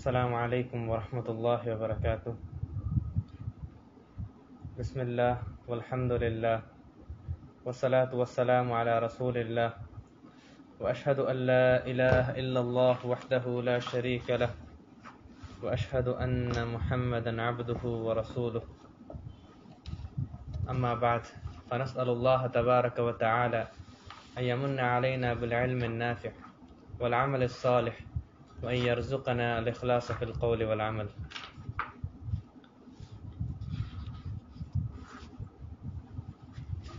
السلام عليكم ورحمة الله وبركاته. بسم الله والحمد لله والصلاة والسلام على رسول الله وأشهد أن لا إله إلا الله وحده لا شريك له وأشهد أن محمدا عبده ورسوله. أما بعد، فنسأل الله تبارك وتعالى أن يمن علينا بالعلم النافع والعمل الصالح وأن يرزقنا الإخلاص في القول والعمل.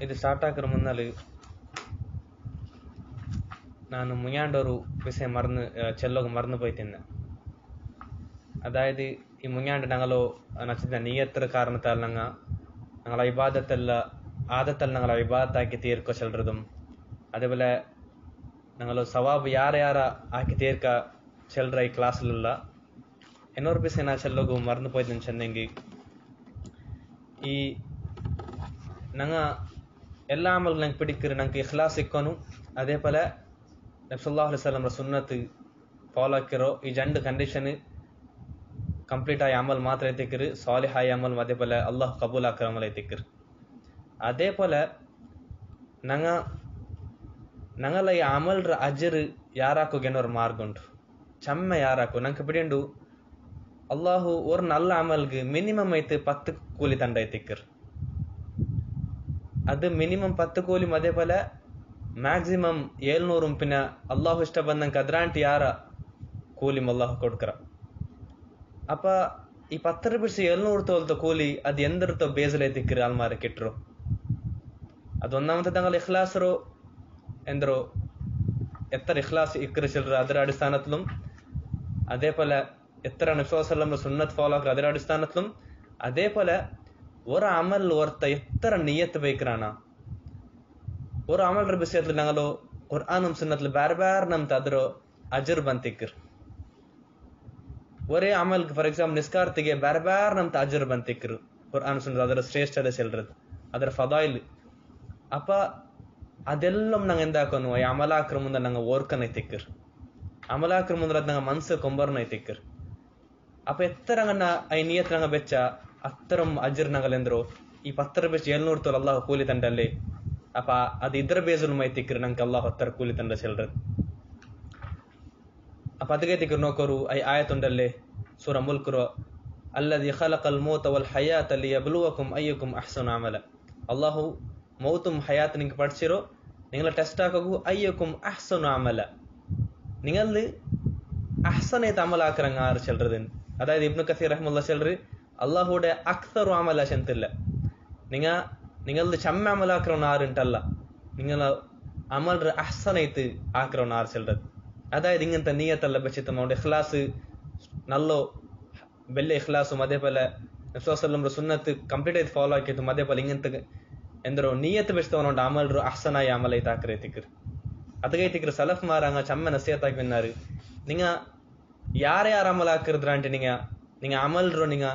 ಇದು ಸ್ಟಾರ್ಟ್ ಆಗಿರೋ ಮುನ್ನಲ್ಲಿ ನಾನು ಮುಂಯಾಂಡೋರು ವಿಷಯ ಚೆಲ್ಲೋಗ ಮറന്നു പോയിತಿನ್ನ. അതായത് ഈ മുങ്ങാണ്ട് ഞങ്ങളോ നച്ചിത നീയത്ര കാരണത്താൽ ഞങ്ങളെ ഇബാദത്തെല്ല ആദത്തെല്ലാം ഞങ്ങളെ ഇബാദത്താക്കി തീർക്കോ ചെല്ലതും, അതേപോലെ ഞങ്ങൾ സവാബ് ಯಾರ ಆಕಿ ತೀರ್ಕ ಚೆಲ್ರ ಈ ಕ್ಲಾಸ್ಲೆಲ್ಲ ಇನ್ನೊರು ವಿಷಯ ನಾ ಚೆಲ್ಲೋಗು ಮറന്നു പോയിದ್ದೀನಿ ಚೆಂದಂಗಿ. ಈ ನಂಗೆ എല്ലാ അമൽ ನಂಗೆ പിടിക്കರು ನಂಗೆ ഇഖ്ലാസ് ഇക്കോನು, അതേപോലെ നബി സല്ലല്ലാഹു അലൈഹി വസല്ലം സുന്നത്ത് ಫಾಲೋ ಆಕಿರೋ ಈ ಜಂಡ್ ಕಂಡೀಷನ್ ಕಂಪ್ಲೀಟ್ ಆಗಿ ಅಮಲ್ ಮಾತ್ರ ಐತಿಕ್ಕರು, ಸಾಲಿಹಾಯಿ ಅಮಲ್ അതേപോലെ അള്ളാഹ് കബൂൽ ആക്കിற അമൽ ಐತಿಕ್ಕರು. അതേപോലെ ഞങ്ങളെ ഈ അമൽರ ಅಜರ್ ಯಾರಾಕೋಗೆನೋರು ಮಾರ್ಗುಂಟು ಚಮ್ಮೆ ಯಾರಾಕೋ ನಂಗೆ ಬಿಡಿಂಡು ಅಲ್ಲಾಹು ഒരു നല്ല അമൽಗೆ മിനിമം ಐತೆ 10 കൂലി തണ്ട ಐತಿಕ್ಕರು. അത് മിനിമം 10 കൂലിയും അതേപോലെ മാക്സിമം 700 പിന്നെ അള്ളാഹു ഇഷ്ട ಬಂದಂಗೆ ಅದ್ರಾಂಟಿ ಯಾರ ಕೂಲಿಮ್ ಅಲ್ಲಾಹು ಕೊಡ್ಕರ. ಅಪ್ಪ ಈ 10 ಬಿಡಿಸಿ 700 ತೋಲ್ತ ಕೂಲಿ ಅದು ಎಂದಿರ್ತೋ ಬೇಜಲೈತಿಕ್ಕರು ಅಲ್ಮಾರ ಕೆಟ್ಟರು. അതൊന്നാമത്തെ തങ്ങൾ ഇഖ്ലാസറോ എന്തോ എത്ര ഇഖ്ലാസ് ഇക്കറ് ചെല്ലറ ಅದರ അടിസ്ഥാനത്തിലും, അതേപോലെ എത്ര നബി സല്ലല്ലാഹു അലൈഹി വസല്ലം സുന്നത്ത് ಫಾಲೋ ആക്കുക ಅದರ അടിസ്ഥാനത്തിലും, അതേപോലെ ഒരു അമൽ ഓർത്ത എത്ര നിയത്ത് വയ്ക്കറാണ് ഒരു അമൽರ ವಿಷಯದಲ್ಲಿ ഞങ്ങളോ ഖുർആനും സുന്നത്തിൽ ಬೇರೆ ಬೇರೆ ನಮ್ತ ಅದರ ಅಜರ್ ಬಂತಿಕ್ಕರು. ഒരേ അമൽക്ക് ಫಾರ್ ಎಕ್ಸಾಂಪಲ್ ನಿಸ್ಕಾರ್ತಿಗೆ ಬೇರೆ ಬೇರೆ ನಮ್ತ ಅಜರ್ ಬಂತಿಕ್ಕರು. ഖുർആൻ ಸುನ್ನತ್ ಅದರ ಶ್ರೇಷ್ಠತೆ ಚೆಲ್ಲறது ಅದರ ಫದಾಯಿಲ್. ಅಪ್ಪ ಅದೆಲ್ಲಂ ನಂಗೆ ಎಂದಾಕೋನು ಈ ಅಮಲಾಕ್ರ ಮುಂದೆ ನಂಗೆ ಓರ್ಕನ್ ಐತಿಕ್ಕರು, ಅಮಲಾಕ್ರ ಮುಂದೆ ಅದು ನಂಗೆ ಮನ್ಸು ಕೊಂಬರ್ನ ಐತಿಕ್ಕರು. ಅಪ್ಪ ಎತ್ತರಂಗನ್ನ ಐ ನಿಯತ್ರಂಗ ಬೆಚ್ಚ ಅತ್ತರಂ ಅಜರ್ ನಂಗಲೆಂದ್ರು ಈ 10 ಬೆಚ್ಚ 700 ತೋಲ್ ಅಲ್ಲಾಹ್ ಕೂಲಿ ತಂಡಲ್ಲಿ. ಅಪ್ಪ ಅದು ಇದ್ರ ಬೇಜಲು ಮೈತಿಕ್ಕರು ನಂಗೆ ಅಲ್ಲಾಹ್ 10 ಕೂಲಿ ತಂಡ ಚೆಲ್ಲறது. ಅಪ್ಪ ಅದಕ್ಕೆ ತಿಕ್ಕರು ನೋಕೋರು ಐ ಆಯತುಂಡಲ್ಲಿ ಸೂರ ಮುಲ್ಕರು ಅಲ್ಲದಿ ಖಲಕಲ್ ಮೌತ ವಲ್ ಹಯಾತ ಲಿಯಬ್ಲುವಕುಂ ಅಯ್ಯುಕುಂ ಅಹ್ಸನು ಅಮಲ. ಅಲ್ಲಾಹು മൗത്തും ഹയാത്ത് നിങ്ങൾക്ക് പഠിച്ചിരോ നിങ്ങളെ ടെസ്റ്റ് ആക്കൂ അയ്യക്കും അഹ്സനു അമല, നിങ്ങൾ അഹ്സനായിട്ട് അമലാക്കറങ്ങ ആറ് ചെല്ലறது. അതായത് ഇബ്നു കസീർ റഹ്മുല്ല ചെല്ലറ് അള്ളാഹുടെ അക്സറു അമല ചെന്നില്ല, നിങ്ങളുടെ ചമ്മ അമലാക്കറവൻ ആരുണ്ടല്ല, നിങ്ങൾ അമൽற അഹ്സനായിട്ട് ആക്കറവൻ ആറ് ചെല്ലறது. അതായത് ഇങ്ങനത്തെ നീയത്തല്ല വെച്ചിട്ട് ഇഖ്ലാസ് നല്ലോ വലിയ ഇഖ്ലാസും അതേപോലെ നബി സല്ലല്ലാഹു അലൈഹി വസല്ലം സുന്നത്ത് കംപ്ലീറ്റ് ആയിട്ട് ಫಾಲೋ ആക്കിയിട്ടും അതേപോലെ ഇങ്ങനത്തെ ಎಂದರೋ ನಿಯತ್ ಬೆಚ್ಚತವನೊಂದು ಅಮಲ್ರು ಅಹ್ಸನಾಯಿ ಅಮಲ್ ಐತೆ ಹಾಕ್ರೆ ತಿಕ್ಕರು. ಅದಗೈತಿಕ್ಕರು ಸಲಫ್ ಮಾರಂಗ ಚಮ್ಮ ನಸಿಯತ್ ಆಗಿನ್ನಾರು ನಿಂಗ ಯಾರ್ಯಾರ ಅಮಲ್ ಹಾಕಿದ್ರ ಅಂಟೆ ನಿಂಗ ಅಮಲ್ರು ನಿಂಗ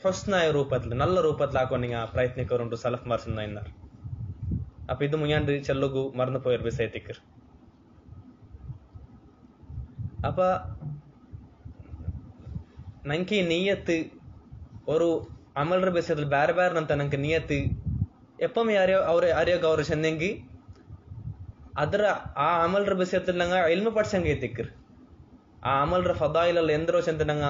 ಹೊಸ್ನಾಯ ರೂಪತ್ಲು ನಲ್ಲ ರೂಪತ್ಲು ಹಾಕೋ ನಿಂಗ ಪ್ರಯತ್ನಿಕರುಂಟು ಸಲಫ್ ಮಾರ್ಸನ್ನ ಇನ್ನಾರು. ಅಪ್ಪ ಇದು ಮುಂಯಾಂಡು ಚೆಲ್ಲುಗು ಮರ್ನು ಪೋಯರ್ ಬಿಸೈ ತಿಕ್ಕರು. ಅಪ್ಪ ನಂಗೆ ನಿಯತ್ ഒരു അമൽற വിഷയത്തിൽ ಬೇರೆ ಬೇರೆ ನಂತ ನಂಗೆ ನಿಯತ್ എപ്പം അറിയാക ചെന്നെങ്കിൽ ಅದರ ಆ ಅಮಲ್ರ ವಿಷಯത്തിൽ ನಂಗೆ ಇಲ್ಮು പഠിച്ചಂಗೆ ತಿಕ್ಕರು. ಆ ಅಮಲ್ರ ಫದಾಯಿಲಲ್ಲಿ ಎಂದರೋ ಚೆಂದ ನಂಗೆ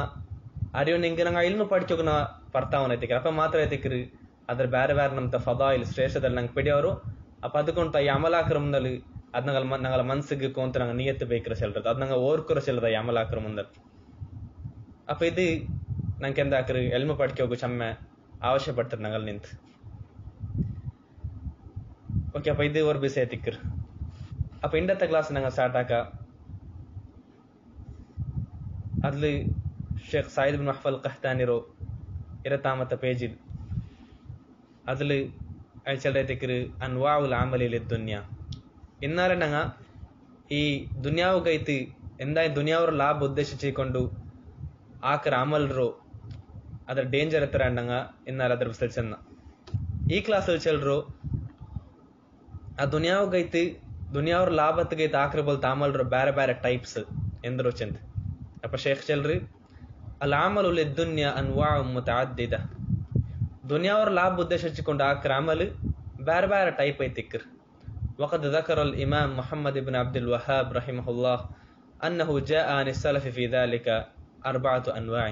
ಅರಿಯೋ ನಿಂಗೆ ನಂಗೆ ಇಲ್ಮು പഠിച്ചೋಗ ನಾ ಬರ್ತಾವನ ತಿಕ್ಕರು. ಅಪ್ಪ ಮಾತ್ರ ತಿಕ್ಕರು ಅದ್ರ ಬೇರೆ ಬೇರೆ ನಮ್ತ ಫದಾಯಿಲ್ ಶ್ರೇಷ್ಠದಲ್ಲಿ ನಂಗೆ ಪಿಡಿಯವರು. ಅಪ್ಪ ಅದಕ್ಕೊಂತ ಈ ಅಮಲಾಕ್ರ ಮುಂದಲ್ಲಿ ಅದು ನಂಗಲ ಮನ್ಸಿಗೆ ಕೊಂತ ನಂಗೆ ನಿಯತ್ತು ಬೇಕ್ರ ಚೆಲ್ಲறது, ಅದು ನಂಗೆ ಓರ್ಕುರ ಚೆಲ್ಲದ ಈ ಅಮಲಾಕ್ರ ಮುಂದಲ್ಲಿ. ಅಪ್ಪ ಇದು ನಂಗೆ ಎಂದಾಕ್ರು ಎಲ್ಮು പഠിച്ചೋಗು ಚಮ್ಮೆ ಅವಶ್ಯಪಡ್ತಾರೆ ನಂಗಲ್ಲಿ ನಿಂತು. ಓಕೆ ಅಪ್ಪ ಇದು ஒரு ವಿಷಯ ತಿಕ್ಕರು. ಅಪ್ಪ ಇಂಡತ್ತ ಕ್ಲಾಸ್ ನಂಗೆ ಸ್ಟಾರ್ಟ್ ಆಕ ಅದ್ಲಿ ಶೇಖ್ ಸಾಯಿದ್ ಬಿನ್ ಮಹ್ಫಲ್ ಕಹ್ತಾನಿರೋ 28 ಪೇಜ್ അതില് അയച്ചelde തിക്കറ് അൻവാഉൽ അമലി ലിദ്ദുനിയ. ഇന്നാലെ ഞങ്ങ ഈ ദുനിയാവ് കൈത്ത് എന്തായാലും ദുനിയാവರ ಲಾಭ ಉದ್ದೇಶಿಸಿಕೊಂಡು ಆಕರ ಅಮಲ್ರು ಅದರ ಡೇಂಜರ್ ಎತ್ತರ ಅಂಡಂಗ ಇನ್ನಾರ ಅದರ ಬಿಸಿಲು ಚೆನ್ನ ಈ ಕ್ಲಾಸಲ್ಲಿ ಚೆಲ್ರು ಆ ದುನಿಯಾವಗೈತಿ ದುನಿಯಾವ್ರ ಲಾಭತ್ಗೈತಿ ಆಕ್ರ ಬೋಲ್ತ ಅಮಲ್ರು ಬೇರೆ ಬೇರೆ ಟೈಪ್ಸ್ ಎಂದ್ರು ಚೆಂದ. ಅಪ್ಪ ಶೇಖ್ ಚೆಲ್ರಿ العمل للدنيا أنواع متعددة. ದುನಿಯಾವರ ಲಾಭ ಉದ್ದೇಶಿಸಿಕೊಂಡು ಆಕ್ರ ಅಮಲ್ ಬೇರೆ ಬೇರೆ ಟೈಪ್ ಐತಿಕ್ರ. وقد ذكر الإمام محمد بن عبد الوهاب رحمه الله أنه جاء عن السلف في ذلك 4 أنواع.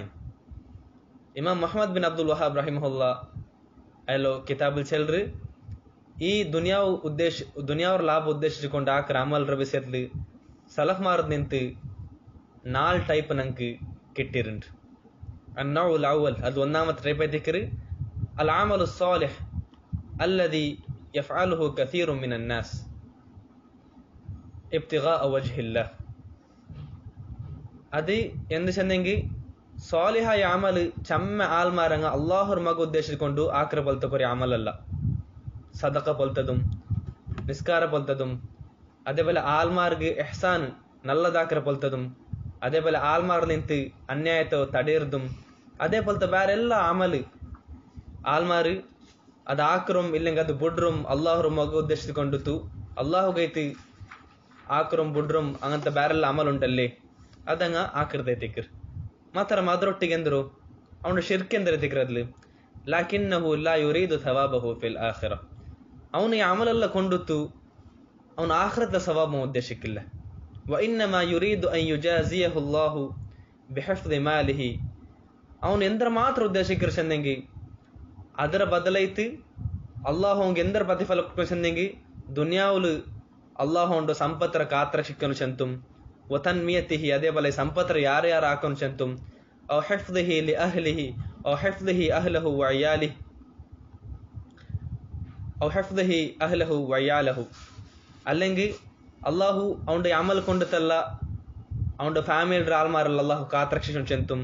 ಇಮಾಮ್ ಮೊಹಮ್ಮದ್ ಬಿನ್ ಅಬ್ದುಲ್ ವಹಾಬ್ ರಹಿಮಹುಲ್ಲಾ ಅಲ್ಲೋ ಕಿತಾಬಲ್ ಚೆಲ್ರಿ ಈ ದುನಿಯಾವರ ಲಾಭ ಉದ್ದೇಶಿಸಿಕೊಂಡು ಆಕ್ರ ಅಮಲ್ ರಬಿಸೆತ್ಲಿ ಸಲಫ್ ಮಾರದ್ ನಿಂತು 4 ಟೈಪ್ ನಂಗೆ കിട്ടിയിട്ടുണ്ട്. അന്നൗൽ അവൽ അത് ഒന്നാമത്തെ ടൈപ്പ് ആയിട്ടിക്കറ് അൽ അമലു സ്വാലിഹ് അല്ലദി യഫ്അലുഹു കസീറുൻ മിനൻ നാസ് ഇബ്തിഗാഅ വജ്ഹില്ലാഹ്. അത് എന്ത് ചെന്നെങ്കിൽ സ്വാലിഹായ അമൽ ചമ്മ ആൽമാരങ്ങ അള്ളാഹുർ മക ഉദ്ദേശിച്ചുകൊണ്ട് ആക്ര പോലത്തെ കുറെ അമലല്ല. സദഖ പോലത്തതും നിസ്കാര പോലത്തതും അതേപോലെ ആൽമാർക്ക് ഇഹ്സാൻ നല്ലതാക്ര പോലത്തതും അതേപോലെ ആൽമാർ നിಂತು ಅನ್ಯಾಯತೆ ತಡೆಯರ್ದುಂ അതേപോലത്തെ ಬೇರೆ ಎಲ್ಲ ಅಮಲ್ ಆಲ್ಮಾರ್ ಅದು ಆಕ್ರಮ್ ಇಲ್ಲಂಗೆ ಅದು ಬುಡ್ರಮ್ ಅಲ್ಲಾಹ್ರ ಮಗ ಉದ್ದೇಶಿಸಿಕೊಂಡಿತು ಅಲ್ಲಾಹುಗೈತಿ ಆಕ್ರಮ್ ಬುಡ್ರಮ್ അങ്ങനത്തെ ಬೇರೆಲ್ಲ ಅಮಲ್ ಉಂಟಲ್ಲಿ ಅದಂಗ ಆಕ್ರದೈತಿಕ್ರ. ಮಾತ್ರ ಅದರೊಟ್ಟಿಗೆ ಎಂದರು ಅವನು ಶಿರ್ಕ್ ಎಂದರೆ ತಿಕ್ರದ್ಲಿ ಲಾಕಿನ್ನಹು ಲಾ ಯುರೀದು ಥವಾಬಹು ಫಿಲ್ ಆಖಿರ. ಅವನು ಈ ಅಮಲೆಲ್ಲ ಕೊಂಡುತ್ತು ಅವನು ಆಖಿರತ ಸವಾಬ ಉದ್ದೇಶಕ್ಕಿಲ್ಲ. وإنما يريد أن يجازيه الله بحفظ ماله. ಅವನು ಎಂದರ ಮಾತ್ರ ಉದ್ದೇಶಿಕರ ಚೆಂದಂಗಿ ಅದರ ಬದಲೈತಿ ಅಲ್ಲಾಹ್ ಅವನಿಗೆ ಎಂದರ ಪ್ರತಿಫಲ ಚೆಂದಂಗಿ ದುನಿಯಾವುಲು ಅಲ್ಲಾಹ್ ಉಂಡು ಸಂಪತ್ತರ ಕಾತ್ರ ಶಿಕ್ಕನು ಚೆಂತುಂ ವತನ್ಮಿಯತಿಹಿ ಅದೇ ಬಲ ಸಂಪತ್ತರ ಯಾರು ಹಾಕನು ಚೆಂತುಂ ಔ ಹಿಫ್ದಿಹಿ ಲಿ ಅಹ್ಲಿಹಿ ಔ ಹಿಫ್ದಿಹಿ ಅಹ್ಲಹು ವಯಾಲಿಹಿ ಔ ಹಿಫ್ದಿಹಿ ಅಹ್ಲಹು ವಯಾಲಹು. അല്ലെങ്കിൽ അള്ളാഹു അവന്റെ അമൽ കൊണ്ടിട്ടല്ല അവന്റെ ഫാമിലിയുടെ ആൾമാരല്ല അള്ളാഹു കാത്രക്ഷിഷൻ ചെന്തും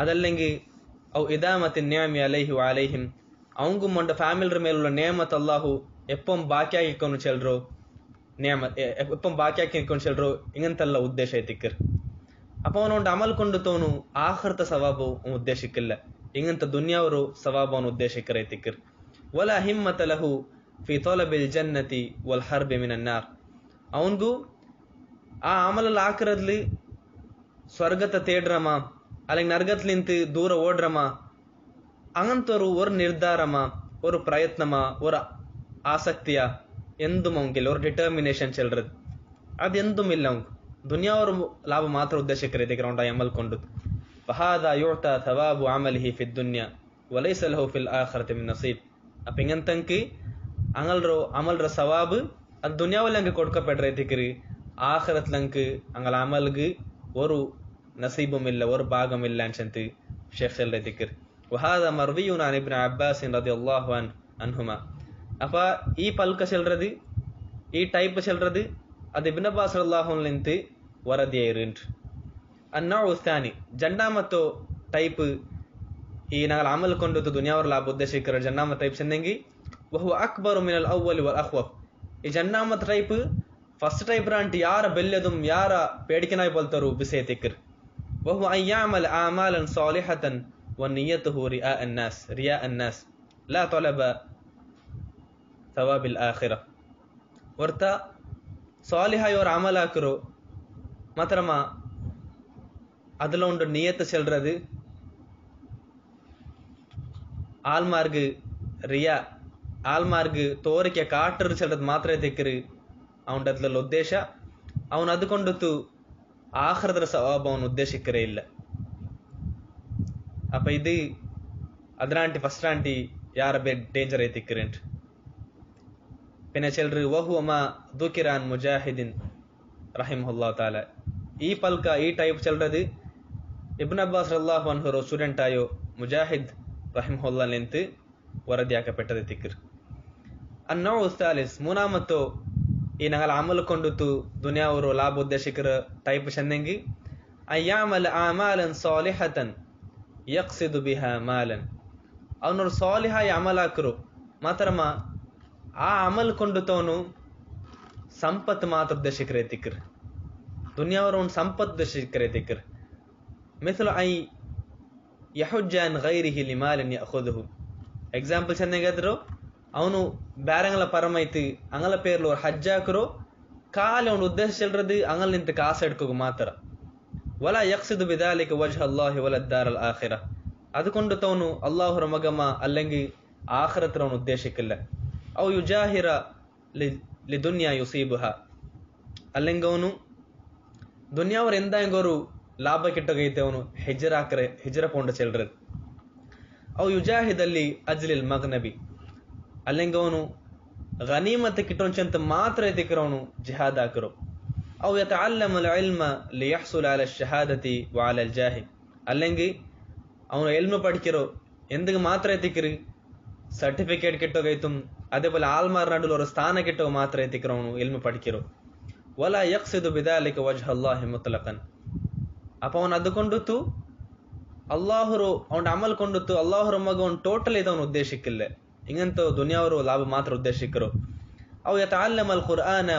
അതല്ലെങ്കിൽ ഔ ഇദാമത്തി നിഅമി അലൈഹി വഅലൈഹിം അവങ്കും അവന്റെ ഫാമിലിയുടെ മേലുള്ള നിയമത്ത് അള്ളാഹു എപ്പം ബാക്കിയാക്കിക്കൊണ്ട് ചെല്ലറോ എപ്പം ബാക്കിയാക്കിക്കൊണ്ട് ചെല്ലറോ ഇങ്ങനത്തെಲ್ಲ ಉದ್ದೇಶ ಐತಿಕ್ಕರ್. അപ്പൊ ಅವನೊಂದು ಅಮಲ್ ಕೊಂಡುತ್ತವನು ಆಖಿರತ ಸವಾಬು ಉದ್ದೇಶಕ್ಕಿಲ್ಲ, ಇಂಗಂತ ದುನಿಯಾವರು ಸವಾಬವನ್ನು ಉದ್ದೇಶಕ್ಕರ ಐತಿಕ್ಕರ್. ವಲಾ ಹಿಮ್ಮತ ಲಹು ಫಿ ತಲಬಿಲ್ ಜನ್ನತಿ ವಲ್ ಹರ್ಬಿ ಮಿನನ್ ನಾರ್. ಅವನ್ಗೂ ಆ ಅಮಲಲ್ಲಿ ಹಾಕಿರದ್ಲಿ ಸ್ವರ್ಗತ ತೇಡ್ರಮ അല്ലെങ്കിൽ നരകത്തിലിന്ത് ദൂര ഓടുറമ അങ്ങനത്തെ ഒരു ನಿರ್ಧಾರಮ ഒരു പ്രയത്നಮ ഒരു ആസക്തിയ എന്തും അവങ്കില്ല, ഒരു ഡിറ്റർമിനേഷൻ ചെല്ലത് അതെന്തും ഇല്ല. അവങ്ക് ದುನಿಯಾವರ ಲಾಭ ಮಾತ್ರ ಉದ್ದೇಶಕ್ಕರೈತೆ ಗ್ರೌಂಡ್ ಅಮಲ್ ಕೊಂಡು. ಫಹಾದಾ ಯುಅತಾ ಥವಾಬು ಅಮಲಿಹಿ ಫಿ ದುನ್ಯಾ ವಲೈಸ ಲಹು ಫಿಲ್ ಆಖಿರತಿ ಮಿನ್ ನಸೀಬ್. ಅಪ್ಪ ಇಂಗಂತಂಕಿ ಅಮಲ್ರ ಸವಾಬ್ ಅದು ದುನಿಯಾವಲ್ಲಂಗೆ ಕೊಡ್ಕಪೆಡ್ರೈತಿಕ್ರಿ, ಆಖಿರತ್ಲಂಗೆ ಅಂಗಳ ಅಮಲ್ಗೆ ഒരു നസീബുമില്ല, ഒരു ഭാഗമില്ല അൻചന്ത് ഷേഖ് ചെല്ലൈതിക്ർ. വഹാദാ മർവിയുൻ അൻ ഇബ്നു അബ്ബാസ് റളിയല്ലാഹു അൻഹുമ. അപ്പ ഈ പൽക ചെല്ലறது ഈ ടൈപ്പ് ചെല്ലறது ಅದು ಇಬ್ನ್ ಅಬ್ಬಾಸ್ ರಲಿಯಲ್ಲಾಹು ಅನ್ಹು ನಿಂತು ವರದಿಯಾಯಿರುಂಟು. ಅನ್ನೌ ಥಾನಿ ಜನ್ನಾಮತ್ತು ಟೈಪ್ ಈ ನಾಗಲ ಅಮಲ್ ಕೊಂಡುತ್ತು ದುನಿಯಾವರ ಲಾಭ ಉದ್ದೇಶಿಕರ ಜನ್ನಾಮತ್ ಟೈಪ್ ಚೆಂದಂಗಿ ವಹು ಅಕ್ಬರು ಮಿನಲ್ ಅವ್ವಲಿ ವಲ್ ಅಖ್ವಫ್. ಈ ಜನ್ನಾಮತ್ ಟೈಪ್ ಫಸ್ಟ್ ಟೈಪ್ ರಾಂಟಿ ಯಾರ ಬೆಲ್ಲೆದುಂ ಯಾರ ಪೇಡಿಕೆನಾಯ್ ಬಲ್ತರು ಬಿಸೇತಿಕ್ರ್. ವಹು ಅನ್ ಯಅಮಲ್ ಅಮಾಲನ್ ಸಾಲಿಹತನ್ ವನಿಯತುಹು ರಿಯಾ ಅನ್ನಾಸ್ ಲಾ ತಲಬ ಥವಾಬಿಲ್ ಆಖಿರ. ವರ್ತ சாலிஹாய் ஒரு அமலாக்குறோ மாத்திரமா அதுல உண்டு நியத்து செல்றது ஆல்மார்கு ರಿಯಾ ಆಲ್ಮಾರ್ಗ್ ತೋರಿಕೆ ಕಾಟರ್ ಚೆಲ್ಲದ್ ಮಾತ್ರ ತೆಕ್ಕರು ಅವನ ಅದ್ರಲ್ಲಿ ಉದ್ದೇಶ ಅವನು ಅದುಕೊಂಡುತ್ತು ಆಖಿರದರ ಸವಾಬ ಅವನ ಉದ್ದೇಶಕ್ಕರೇ ಇಲ್ಲ. ಅಪ್ಪ ಇದು ಅದರಾಂಟಿ ಫಸ್ಟ್ ಆಂಟಿ ಯಾರ ಬೇ ಡೇಂಜರ್ ಐತಿಕ್ಕರೇಂಟ್ പിന്നെ ചെല്ലറ് വഹുവ മാ ദുകിറ അൻ മുജാഹിദിൻ റഹിമഹുല്ലാഹു തആല. ഈ പൽക ഈ ടൈപ്പ് ചെല്ലறது ഇബ്നു അബ്ബാസ് റളിയല്ലാഹു അൻഹു സ്റ്റുഡന്റ് ആയോ മുജാഹിദ് റഹിമഹുല്ലാഹ് നിಂತು ವರದಿಯಾಕപ്പെട്ടത് ತಿಕ್ಕರ್. ಅನ್ನೌ ಥಾಲಿಸ್ ಮೂನಾಮತ್ತು ಈ ನಗಲ ಅಮಲ್ ಕೊಂಡುತ್ತು ದುನಿಯಾವರು ಲಾಭ ಉದ್ದೇಶಿಕರ ಟೈಪ್ ಚೆಂದಂಗಿ ಅಯ್ಯಾಮಲ್ ಅಮಾಲನ್ ಸಾಲಿಹತನ್ ಯಕ್ಸಿದು ಬಿಹಾ ಮಾಲನ್. ಅವನರು ಸಾಲಿಹಾಯ ಅಮಲಾಕರು ಮಾತ್ರಮ ಆ ಅಮಲ್ ಕೊಂಡುತ್ತವನು ಸಂಪತ್ ಮಾತ್ರ ಉದ್ದೇಶಿಕರೈತಿಕ್ರ್. ದುನಿಯಾವರು ಒಂದು ಸಂಪತ್ ಉದ್ದೇಶಿಕರೈತಿಕ್ರ್. ಮಿಥಲು ಐ ಯಹುಜ್ಜ ಅನ್ ಗೈರಿಹಿ ಲಿಮಾಲಿನ್ ಯಅಖುದುಹು. ಎಕ್ಸಾಂಪಲ್ ಚೆಂದಾಗಾದ್ರು ಅವನು ಬೇರಂಗಲ ಪರಮೈತಿ ಅಂಗಲ ಪೇರ್ಲು ಹಜ್ ಹಾಕರು ಕಾಲಿ ಅವನು ಉದ್ದೇಶ ಚೆಲ್ಲறது ಅಂಗಲ್ ನಿಂತು ಕಾಸು ಎಡ್ಕೋಗು ಮಾತ್ರ. ವಲಾ ಯಕ್ಸಿದು ಬಿದಾಲಿಕ ವಜ್ಹ ಅಲ್ಲಾಹಿ ವಲದ್ದಾರ್ ಅಲ್ ಆಖಿರ. അതുകൊണ്ട് തോന്നു അള്ളാഹുറ മഗമ അല്ലെങ്കിൽ ആഖിറത്തിൽ അവൻ ഉദ്ദേശിക്കില്ല. ഔ യുജാഹിറ ലിദുനിയ യുസീബുഹ, അല്ലെങ്കിൽ ಅವನು ದುನಿಯಾವರ ಎಂದಾಂಗ ഒരു ಲಾಭ കിട്ടുകೈತೆ ಅವನು ಹಿಜ್ರ ಪೋಂಡ ಚೆಲ್ರದು. ഔ ಯುಜಾಹಿದಲ್ಲಿ ಅಜ್ಲಿಲ್ ಮಗ್ನಬಿ, അല്ലെങ്കിൽ ಅವನು ಗನೀಮತ್ ಕಿಟ್ಟೊಂಚಂತ ಮಾತ್ರ ಎತಿಕರವನು ಜಿಹಾದ್ ಹಾಕರು. ഔ ಯತಅಲ್ಲಮುಲ್ ಇಲ್ಮ ಲಿಯಹ್ಸುಲ ಅಲ ಶಹಾದತಿ ವ ಅಲ ಅಲ್ ಜಾಹಿ, അല്ലെങ്കിൽ ಅವನು ಎಲ್ಮು ಪಡಿಕಿರೋ ಎಂದಿಗೆ ಮಾತ್ರ ಎತಿಕಿರಿ ಸರ್ಟಿಫಿಕೇಟ್ ಕಿಟ್ಟೋಗೈತು, അതേപോലെ ആൽമാർ നടുൽ ഒരു സ്ഥാന കിട്ടോ മാത്ര എത്തിക്കറവನು ಎಲ್ಮು ಪಡಿಕಿರೋ. ವಲಾ ಯಕ್ಸಿದು ಬಿದಾಲಿಕ ವಜ್ಹ ಅಲ್ಲಾಹಿ ಮುತ್ಲಕನ್. ಅಪ್ಪ ಅವನು ಅದುಕೊಂಡಿತ್ತು ಅಲ್ಲಾಹುರು ಅವನ ಅಮಲ್ ಕೊಂಡಿತ್ತು ಅಲ್ಲಾಹುರ ಮಗ ಅವನು ಟೋಟಲ್ ಇದವನು ಉದ್ದೇಶಕ್ಕಿಲ್ಲ, ಹಿಂಗಂತ ದುನಿಯಾವರು ಲಾಭ ಮಾತ್ರ ಉದ್ದೇಶಿಕರು. ಅವು ಯತಅಲ್ಲಮ ಅಲ್ ಖುರ್ಆನ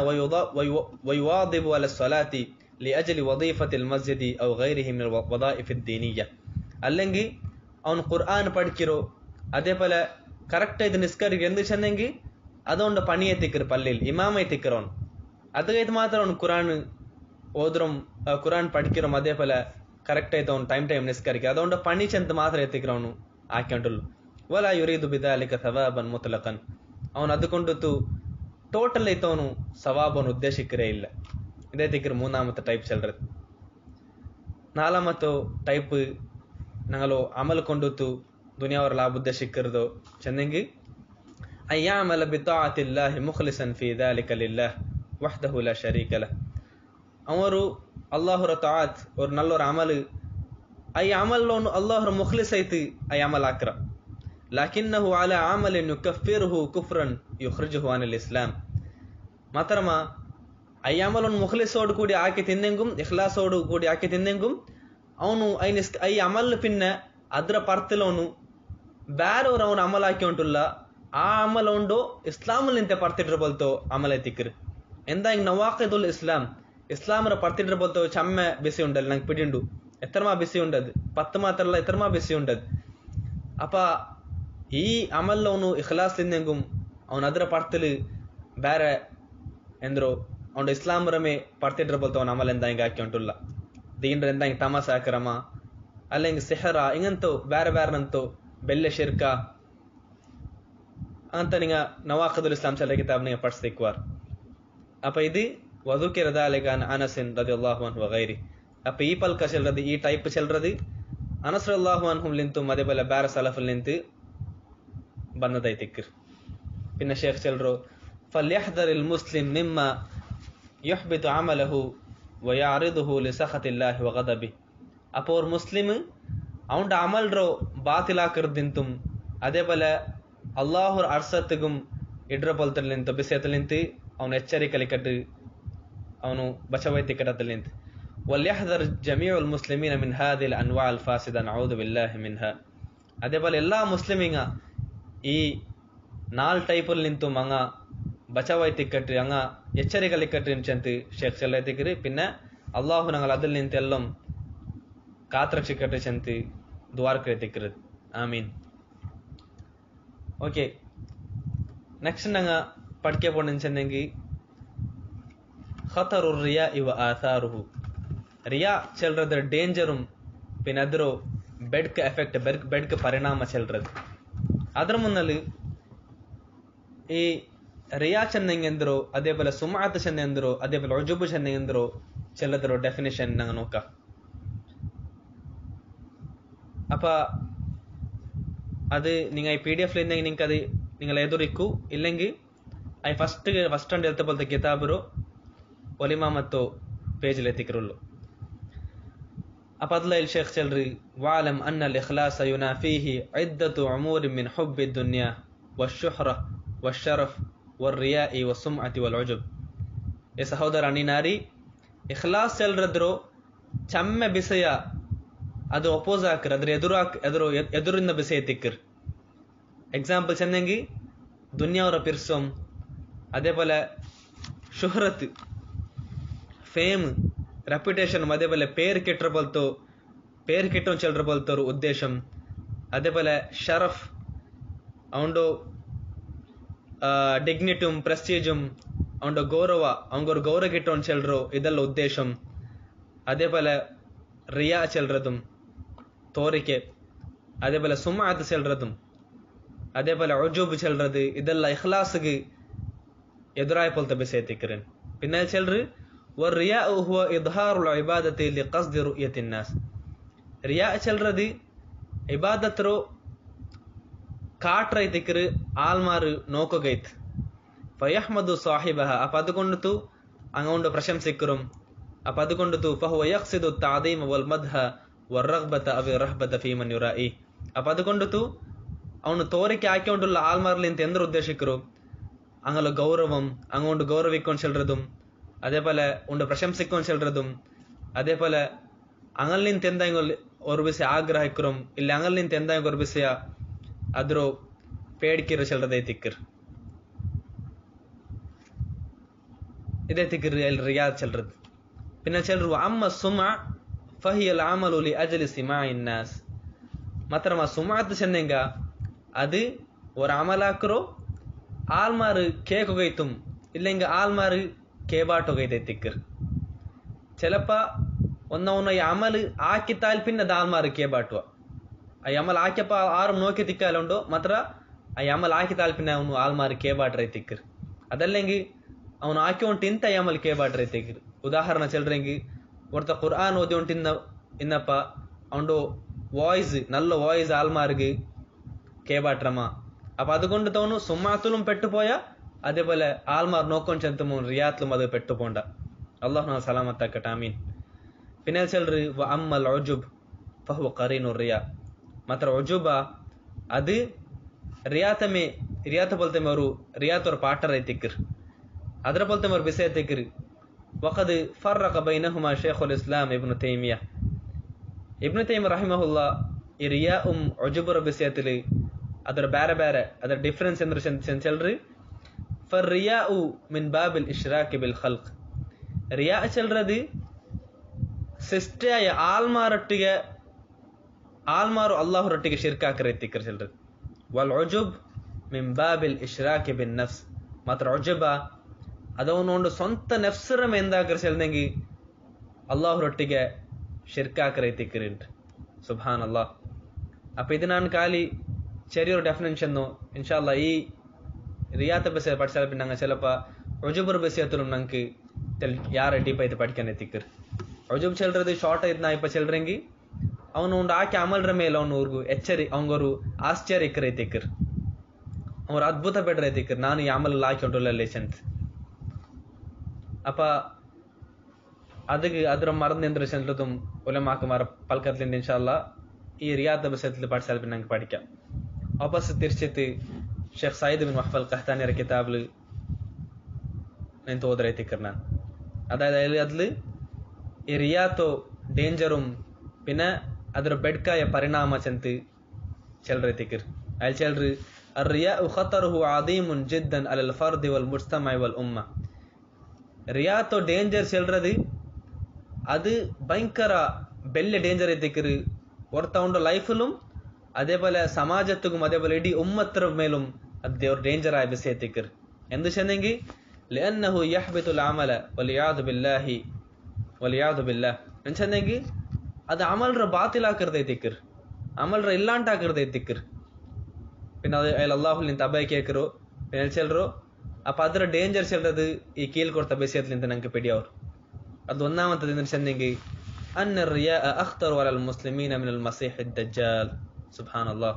ವಯುವಾದಿಬು ಅಲ ಸಲಾತಿ ಲಿಅಜ್ಲಿ ವದೀಫತಿ ಅಲ್ ಮಸ್ಜಿದಿ ಔ ಗೈರಿಹಿ ಮಿನ್ ವದಾಯಿಫಿ ಅದ್ದೀನಿಯ್ಯ, അല്ലെങ്കിൽ ಅವನು ഖുർആൻ പഠിക്കിറോ അതേപോലെ കറക്റ്റ് ആയിട്ട് നിസ്കരിക്കുക എന്ത് ചെന്നെങ്കിൽ അതുകൊണ്ട് പണി എത്തിക്കറ്, പള്ളിയിൽ ഇമാമ എത്തിക്കറവನು അത് കഴിഞ്ഞ് മാത്രം അവನು ഖുർആൻ ഓതും ഖുർആൻ പഠിക്കിറും അതേപോലെ കറക്റ്റ് ആയിട്ട് ಅವನು ಟೈಮ್ ನಿಸ್ಕರಿಕೆ അതുകൊണ്ട് ಪಣಿ ಚೆಂತ ಮಾತ್ರ ಎತ್ತಿಕರವನು ಹಾಕೊಂಡಲ್ಲ. ವಲಾ ಯುರೀದು ಬಿದಾಲಿಕ ಸವಾಬನ್ ಮುತ್ಲಕನ್, ಅವನು അതുകൊണ്ടു ಟೋಟಲ್ ಆಯ್ತು ಅವನು ಸವಾಬನ್ನು ಉದ್ದೇಶಿಕರೇ ಇಲ್ಲ. ಇದೇ ತಿಕ್ಕರು ಮೂನಾಮത്തെ ಟೈಪ್ ಚೆಲ್ರದು. ನಾಲಾಮತ್ತು ಟೈಪ್ ഞങ്ങളോ അമൽ കൊണ്ടുത്തു ദുനിയാവർ ലാഭ ഉദ്ദേശിക്കരുതോ ചെന്നെങ്കിൽ അയ്യാമല ബിതാഅത്തില്ലാഹി മുഖ്ലിസൻ ഫീ ദാലിക ലില്ലാഹ് വഹ്ദഹു ലാ ശരീക ലഹ്. ಅವರು ಅಲ್ಲಾಹುರ ತಾಅತ್ ஒரு நல்ல ஒரு அமல் ஐ அமல்லோನು ಅಲ್ಲಾಹುರ ಮುಖ್ಲಿಸ್ ಐತಿ ಐ ಅಮಲ್ ಆಕ್ರ, ಲಾಕಿನ್ನಹು ಅಲಾ ಅಮಲಿನ್ ಯುಕಫಿರುಹು ಕುಫ್ರನ್ ಯುಖ್ರಿಜುಹು ಅನಿಲ್ ಇಸ್ಲಾಂ. മാത്രമ ಐ ಅಮಲೋನು ಮುಖ್ಲಿಸೋಡು ಕೂಡಿ ಆಕೆ ತಿನ್ನೆಂಗುಂ ಇಖ್ಲಾಸೋಡು ಕೂಡಿ ಆಕೆ ತಿನ್ನೆಂಗುಂ ಅವನು ಐ ಅಮಲ್ ಪಿನ್ನ ಅದ್ರ ಪರ್ತಿಲವನು ಬೇರೆಯವರು ಅವನು ಅಮಲ್ ಹಾಕಿ ಉಂಟುಲ್ಲ ಆ ಅಮಲ್ ಉಂಡು ಇಸ್ಲಾಮಲ್ ನಿಂತೆ ಪರ್ತಿಡ್ರ ಬಲ್ತೋ ಅಮಲ್ ಎತ್ತಿಕ್ರು. ಎಂದ ಹಿಂಗ್ ನವಾಕಿದುಲ್ ಇಸ್ಲಾಂ ಇಸ್ಲಾಮರ ಪರ್ತಿಡ್ರ ಬಲ್ತೋ ಚಮ್ಮೆ ಬಿಸಿ ಉಂಡಲ್ ನಂಗೆ ಪಿಡಿಂಡು ಎತ್ತರಮಾ ಬಿಸಿ ಉಂಡದು 10 ಮಾತ್ರಲ್ಲ ಎತ್ತರಮಾ ಬಿಸಿ ಉಂಡದು. ಅಪ್ಪ ಈ ಅಮಲ್ ಅವನು ಇಖ್ಲಾಸ್ ಲಿಂದೆಂಗುಂ ಅವನು ಅದ್ರ ಪರ್ತಿಲ್ ಬೇರೆ ಎಂದ್ರು ಅವನು ಇಸ್ಲಾಮರಮೇ ಪರ್ತಿಡ್ರ ಬಲ್ತೋ ಅವನ ಅಮಲ್ ಎಂದ ಹಿಂಗೆ ಹಾಕಿ ಉಂಟುಲ್ಲ. ದೀನ್ರ ಎಂದ ಹಿಂಗೆ ತಮಾಸ ಹಾಕರಮ അല്ലെങ്കിൽ സെഹറ ഇങ്ങനത്തെ വേറെ വേറെനಂತೋ ಬೆಲ್ಲೆ ಶಿರ್ಕ ಅಂತ ನಿಂಗ ನವಾಖದುಲ್ ಇಸ್ಲಾಂ ಚಲ ಕಿತಾಬ್ ನಿಂಗ ಪಡಿಸ್ತಿಕ್ವಾರ್. ಅಪ್ಪ ಇದು ವದುಕಿರ ದಾಲಿಗ ಅನಸಿನ್ ರದಿಯಲ್ಲಾಹು ಅನ್ಹು ವಗೈರಿ. ಅಪ್ಪ ಈ ಪಲ್ಕ ಚೆಲ್ರದು ಈ ಟೈಪ್ ಚೆಲ್ರದು ಅನಸ್ ರದಿಯಲ್ಲಾಹು ಅನ್ಹು ಲಿಂತು ಮದೇಬಲ ಬೇರೆ ಸಲಫಲ್ ನಿಂತು ಬಂದದೈತಿಕ್ಕಿರ್. പിന്നെ ಶೇಖ್ ಚೆಲ್ರು ಫಲ್ಯಹ್ದರಿಲ್ ಮುಸ್ಲಿಂ ಮಿಮ್ಮ ಯುಹ್ಬಿತು ಅಮಲಹು ವಯಾರಿದುಹು ಲಿಸಖತಿಲ್ಲಾಹಿ ವಗದಬಿ. അപ്പോൾ ഒരു മുസ്ലിം അവൻ്റെ അമൽറോ ബാത്തിലാക്കരുതിന്തും അതേപോലെ അള്ളാഹുർ അർസത്തും ഇಡ್ರ ಪಲ್ತಲ್ ನಿಂತು ಬಿಸಿಯತ್ತಲ್ ನಿಂತು ಅವನು ಎಚ್ಚರಿಕಲಿಕಟ್ಟು ಅವನು ಬಚವೈತಿಕಟತ್ತಲ್ ನಿಂತು ವಲ್ಯಹ್ದರ್ ಜಮೀಉಲ್ ಮುಸ್ಲಿಮೀನ ಮಿನ್ ಹಾದಿಲ್ ಅನ್ವಾಲ್ ಫಾಸಿದ ನೌದು ಬಿಲ್ಲಾಹಿ ಮಿನ್ಹಾ. അതേപോലെ എല്ലാ മുസ്ലിമിങ്ങ ഈ 4 ടൈപ്പിൽ നിന്നും അങ്ങ ബച്ചവൈത്തിക്കട്ട് അങ്ങ എച്ചരിക്കലിക്കട്ട് ചെന്ന് ഷേഖ് ചെല്ലത്തിക്കര്. പിന്നെ അള്ളാഹു ഞങ്ങൾ അതിൽ നിന്നെല്ലാം കാത്രക്ഷിക്കട്ടെ ചെന്ന് ദ്വാരക്കത്തിക്കരുത്. ആമീൻ. ഓക്കെ, നെക്സ്റ്റ് ഞങ്ങ പഠിക്കാൻ പോണെന്ന് ചെന്നെങ്കിൽ ഖതറുർ റിയാഇ വ ആഥാറുഹു. റിയാ ചെല്றது ಡೇಂಜറും പിന്നെ ಅದರ ಬೆಡ್ಕ ಎಫೆಕ್ಟ್ ಬೆಡ್ಕ ಪರಿಣಾಮ ಚೆಲ್றது. ಅದ್ರ ಮುನ್ನಲ್ಲಿ ಈ ರಿಯಾ ಚೆನ್ನಂಗೆಂದ್ರು അതേപോലെ ಸುಮಾತ್ ಚೆನ್ನೆಂದ್ರು അതേപോലെ ಉಜುಬು ಚೆನ್ನೆಂದ್ರು ಚೆಲ್ಲದ್ರ ಡೆಫಿನೇಷನ್ ನಂಗೆ ನೋಕ. അപ്പൊ അത് നിങ്ങൾ ഈ PDF ലിരുന്നെങ്കിൽ നിങ്ങൾക്ക് അത് നിങ്ങൾ എದುರಿಕ್ಕೂ ഇല്ലെങ്കിൽ ಐ ಫಸ್ಟ್ ಅಂಡ್ ಹೇಳ್ತಾ ಬಲ್ತ ಕಿತಾಬರು ಒಲಿಮಾ ಮತ್ತು ಪೇಜ್ ಎತ್ತಿಕ್ರುಲ್ಲು. ಅಪ್ಪ ಅದ್ಲ ಇಲ್ಲಿ ಶೇಖ್ ಚೆಲ್ರಿ ವಾಲಮ್ ಅನ್ನಲ್ ಇಖ್ಲಾಸ ಯುನಾಫೀಹಿ ಇದ್ದತು ಉಮೂರಿ ಮಿನ್ ಹುಬ್ಬಿ ದುನ್ಯಾ ವಶುಹ್ರ ವಶರಫ್ ವರ್ರಿಯಾಇ ವಸುಮ್ಅತಿ ವಲ್ ಉಜುಬ್. ಏ ಸಹೋದರ ನೀನಾರಿ ಇಖ್ಲಾಸ್ ಚೆಲ್ರದ್ರು ಚಮ್ಮೆ ಬಿಸಯ ಅದು ಅಪೋಸ್ ಹಾಕರ್ ಅದ್ರ ಎದುರಿಂದ ಬಿಸಿ ಎತ್ತಿಕ್ಕರ್. ಎಕ್ಸಾಂಪಲ್ ಚೆನ್ನಂಗಿ ದುನಿಯಾವರ ಪಿರ್ಸೋಂ അതേപോലെ ಶುಹ್ರತ್ ಫೇಮ್ ರೆಪ್ಯುಟೇಷನ್ അതേപോലെ പേര് കിട്ടും ചെല്ലറ പോലത്തെ ഒരു ഉദ്ദേശം. അതേപോലെ ഷറഫ് അവൻ്റെ ഡിഗ്നിറ്റും ಪ್ರೆಸ್ಟೀಜುം ಅವನ ಗೌರವ ಅವನಿಗೆ ಗೌರವ ಕಿಟ್ಟೋನ್ ಚೆಲ್ಲರು ಇದೆಲ್ಲ ಉದ್ದೇಶ. അതേപോലെ റിയാ ചെല്ലുന്നതും തോറിക്ക്, അതേപോലെ സുമാഅത്ത് ചെല്ലുന്നതും, അതേപോലെ ഉജൂബ് ചെല്ലുന്നത്, ഇതെല്ലാം ഇഖ്ലാസ്ക്ക് എതിരായ പോലത്തെ ബിസെത്തിക്കറൻ. പിന്നെ ചെല്ലറ് والرياء هو إظهار العبادة لقصد رؤية الناس. റിയാ ചെല്ലുന്നത് ഇബാദത്തോ കാട്രൈത്തിക്കറ് ആൾമാറ് നോക്കുകൈത്ത് ഫയഹ്മദു സാഹിബഹ, അപ്പം അതുകൊണ്ടു അങ്ങോട്ട് പ്രശംസിക്കറും, അപ്പം അതുകൊണ്ടു ഫഹുവ യഖ്സിദു തഅദീമ വൽ മദ്ഹ വറഗ്ബത അവി റഹ്ബത ഫീമൻ യുറായി. അപ്പം അതുകൊണ്ടു ಅವನು ತೋರಿಕೆ ಹಾಕಿಕೊಂಡುಳ್ಳ ಆಲ್ಮಾರ್ಲಿಂತ ಎಂದ್ರ ಉದ್ದೇಶಿಕರು ಅಂಗಲ ಗೌರವಂ അങ്ങോട്ട് ഗൗരവിക്കൊണ്ട് ചെല്ലുന്നതും, അതേപോലെ ഉണ്ട് പ്രശംസിക്കൊണ്ട് ചെല്ലുന്നതും, അതേപോലെ ಅಂಗಲಿಂತ ಎಂದಾಂಗ ഒരു വിഷയ ആഗ്രഹിക്കറും ഇല്ല ಅಂಗಲಿಂತ ಎಂದಾಂಗ ഒരു വിഷയ ಅದ್ರ പേടിക്കിற ചെല്ലുന്നതേ തിക്കർ. ഇതേ തിക്കർ റിയാദ് ചെല്ലുന്നത്. പിന്നെ ചെല്ലു അമ്മ സുമ ഫഹിയൽ അമലു ലി അജ്ലി സിമാഇ الناس. മാത്രമ സുമാഅത്ത് ചെന്നെങ്ക അത് ഒരു അമലാക്കറോ ആൾമാർ കേക്കുകൈത്തും ഇല്ലെങ്കിൽ ആൾമാർ കേബാട്ടൊകൈത്തെ തിക്കർ. ചിലപ്പ ഒന്നവന്ന ഈ അമല് ആക്കിത്താൽ പിന്നെ അത് ആൾമാർ കേബാട്ടുക. ആ അമൽ ആക്കിയപ്പ ആരും നോക്കി തിക്കാലുണ്ടോ മാത്ര ആ അമൽ ആക്കിത്താൽ പിന്നെ ಅವನು ആൾമാർ കേബാട്ടറേ തിക്കർ. അതല്ലെങ്കിൽ ಅವನು ಆಕಿ ಉಂಟಿಂತ ಅಮಲ್ ಕೇಬಾಟ್ರೆ ತೆಗಿರು. ಉದಾಹರಣ ಚೆಲ್ರೆಂಗಿ ಒರ್ತ ಕುರ್ಆನ್ ಓದಿ ಉಂಟಿನ್ನ ಇನ್ನಪ್ಪ ಅವನು ವಾಯ್ಸ್ നല്ല ವಾಯ್ಸ್ ആൾമാർക്ക് കേബാട്രമ. അപ്പൊ അതുകൊണ്ട് തോന്നു സുമാത്തുലും പെട്ടുപോയ, അതേപോലെ ആൾമാർ നോക്കൊണ്ട് ചെന്തുമോ റിയാത്തിലും അത് പെട്ടുപോണ്ട. അള്ളാഹു നാ സലാമത്താക്കട്ടെ, ആമീൻ. പിന്നെ ചെല്ലറ് അമ്മൽ ഉജുബ് ഫഹുവ ഖറീനു റിയാ. ಮಾತ್ರ ಉಜುಬ ಅದು ರಿಯಾತ ಬೋಲ್ತೆ ಅವರು ರಿಯಾತ್ ಅವ್ರ ಪಾಠರ ಐತಿಕ್ಕಿರ್, ಅದರ ಬೋಲ್ತೆ ಅವ್ರ ಬಿಸಿ ಐತಿಕ್ಕಿರ್. وقد فرق بينهما شيخ الإسلام ابن تيمية. ابن تيمية رحمه الله ಈ ರಿಯಾ ಉಜುಬರ ಬಿಸಿಯತಿಲಿ ಅದರ ಬೇರೆ ಬೇರೆ ಅದರ ಡಿಫರೆನ್ಸ್ ಅಂದ್ರೆ ಚೆಲ್ರಿ. ಫರ್ ರಿಯಾ ಮಿನ್ ಬಾಬಿಲ್ ಇಶ್ರಾಕಿ ಬಿಲ್ ಖಲ್ಕ್. ರಿಯಾ ಚೆಲ್ರದಿ ಸಿಸ್ಟೆಯ ಆಲ್ಮಾರೊಟ್ಟಿಗೆ ಆಲ್ಮಾರು ಅಲ್ಲಾಹರೊಟ್ಟಿಗೆ ಶಿರ್ಕಾಕರೈತಿಕ್ಕರ್ ಚೆಲ್ರಿ. ವಲ್ ಉಜುಬ್ ಮಿನ್ ಬಾಬಿಲ್ ಇಶ್ರಾಕಿ ಬಿನ್ ನಫ್ಸ್. ಮಾತ್ರ ಉಜುಬ ಅದವನೊಂದು ಸ್ವಂತ ನಫ್ಸರ ಮೇಂದಾಕರ್ ಚೆಲ್ದಂಗಿ ಅಲ್ಲಾಹರೊಟ್ಟಿಗೆ ಶಿರ್ಕಾಕರೈತಿಕ್ಕರಿನ್. സുബ്ഹാൻ അല്ലാഹ്. അപ്പൊ ഇത് ഞാൻ കാലി ചെറിയൊരു ഡെഫിനേഷൻ ഇൻഷാല്ല ഈ റിയാത്ത ബസ് പഠിച്ചാൽ പിന്നെ അങ്ങ് ചിലപ്പോ ഒജുബർ ബസിയത്തിലും നമുക്ക് ಯಾರ ಡೀಪ್ ಐತೆ ಪಡ್ಕೊಂಡು ಎತ್ತಿಕ್ಕರ್. ಒಜುಬ್ ಚೆಲ್ರದು ಶಾರ್ಟ್ ಐತೆ ನಾ ಇಪ್ಪ ಚೆಲ್ರಂಗಿ ಅವನು ಒಂದು ಆಕೆ ಅಮಲ್ರ ಮೇಲೆ ಅವನವ್ರಿಗೂ ಅವಂಗರು ಆಶ್ಚರ್ಯಕರ ಐತಿಕ್ಕರ್, ಅವ್ರು ಅದ್ಭುತ ಬೇಡ್ರ ಐತಿಕ್ಕರ್ ನಾನು ಈ ಅಮಲ್ ಹಾಕೊಂಡಲ್ಲ ಅಂತ. അപ്പൊ അത് ಅದರ മറന്നെന്ത്ര ചെല്ലതും ഉലമാക്കമാർ പൽക്കത്തിലുണ്ട്. ഇൻഷാല്ല ഈ റിയാദ് ബസത്തിൽ പഠിച്ചാൽ പിന്നെ നമുക്ക് പഠിക്കാം. വാപ്പസ് തിരിച്ചിട്ട് ഷെയ്ഖ് സയ്യിദ് ബിൻ വഹ്ബ് അൽ ഖഹ്താനിയുടെ കിതാബിൽ నేను തോതറൈത്തിക്കർ. അതായത് അതിൽ ഈ റിയാത്തോ ഡേഞ്ചറും പിന്നെ ಅದರ ಬೆಡ್ಕಾಯ ಪರಿಣಾಮ ಚಂತಿ ಚೆಲ್ರೈತಿಕ್ಕರ್. ಅಲ್ಲಿ ಚೆಲ್ರಿ الرياء خطره عظيم جدا على الفرد والمجتمع والأمة. ರಿಯಾತೋ ಡೇಂಜರ್ ಚೆಲ್ರದು ಅದು ಭಯಂಕರ ಬೆಲ್ಲೆ ಡೇಂಜರ್ ಐತಿಕ್ಕರು ಹೊರತಗೊಂಡು ಲೈಫಿലും അതേപോലെ സമാജത്തും അതേപോലെ ഇടീ ഉമ്മത്ര മേലും അത് ದೇವ್ರ ಡೇಂಜರ್ ಆಗಿ ಬಿಸಿ ಐತಿಕ್ಕರು. ಎಂದು ಚೆಂದಂಗಿ لأنه يحبط العمل والعياذ بالله ಎಂಚಂದಂಗಿ ಅದು ಅಮಲ್ರ ಬಾತಿಲಾಕರ್ದೈತಿಕ್ಕರು, ಅಮಲ್ರ ಇಲ್ಲಾಂಟಾಕರ್ದೈತಿಕ್ಕರು. പിന്നെ അത് അല്ലാഹുലിಂತ ಅಭಯ ಕೇಕರು പിന്നെ ಚೆಲ್ರು. അപ്പൊ ಅದರ ಡೇಂಜರ್ ಚೆಲ್ರದು ಈ ಕೀಳ್ಕೊಡ್ತ ಬೆಸಿಯತ್ಲಿಂತ ನಂಗೆ ಪಿಡಿಯವ್ರು. ಅದು ഒന്നാമത്തത് ചെന്നെങ്കിൽ أن الرياء أخطر على المسلمين من المسيح الدجال. سبحان الله.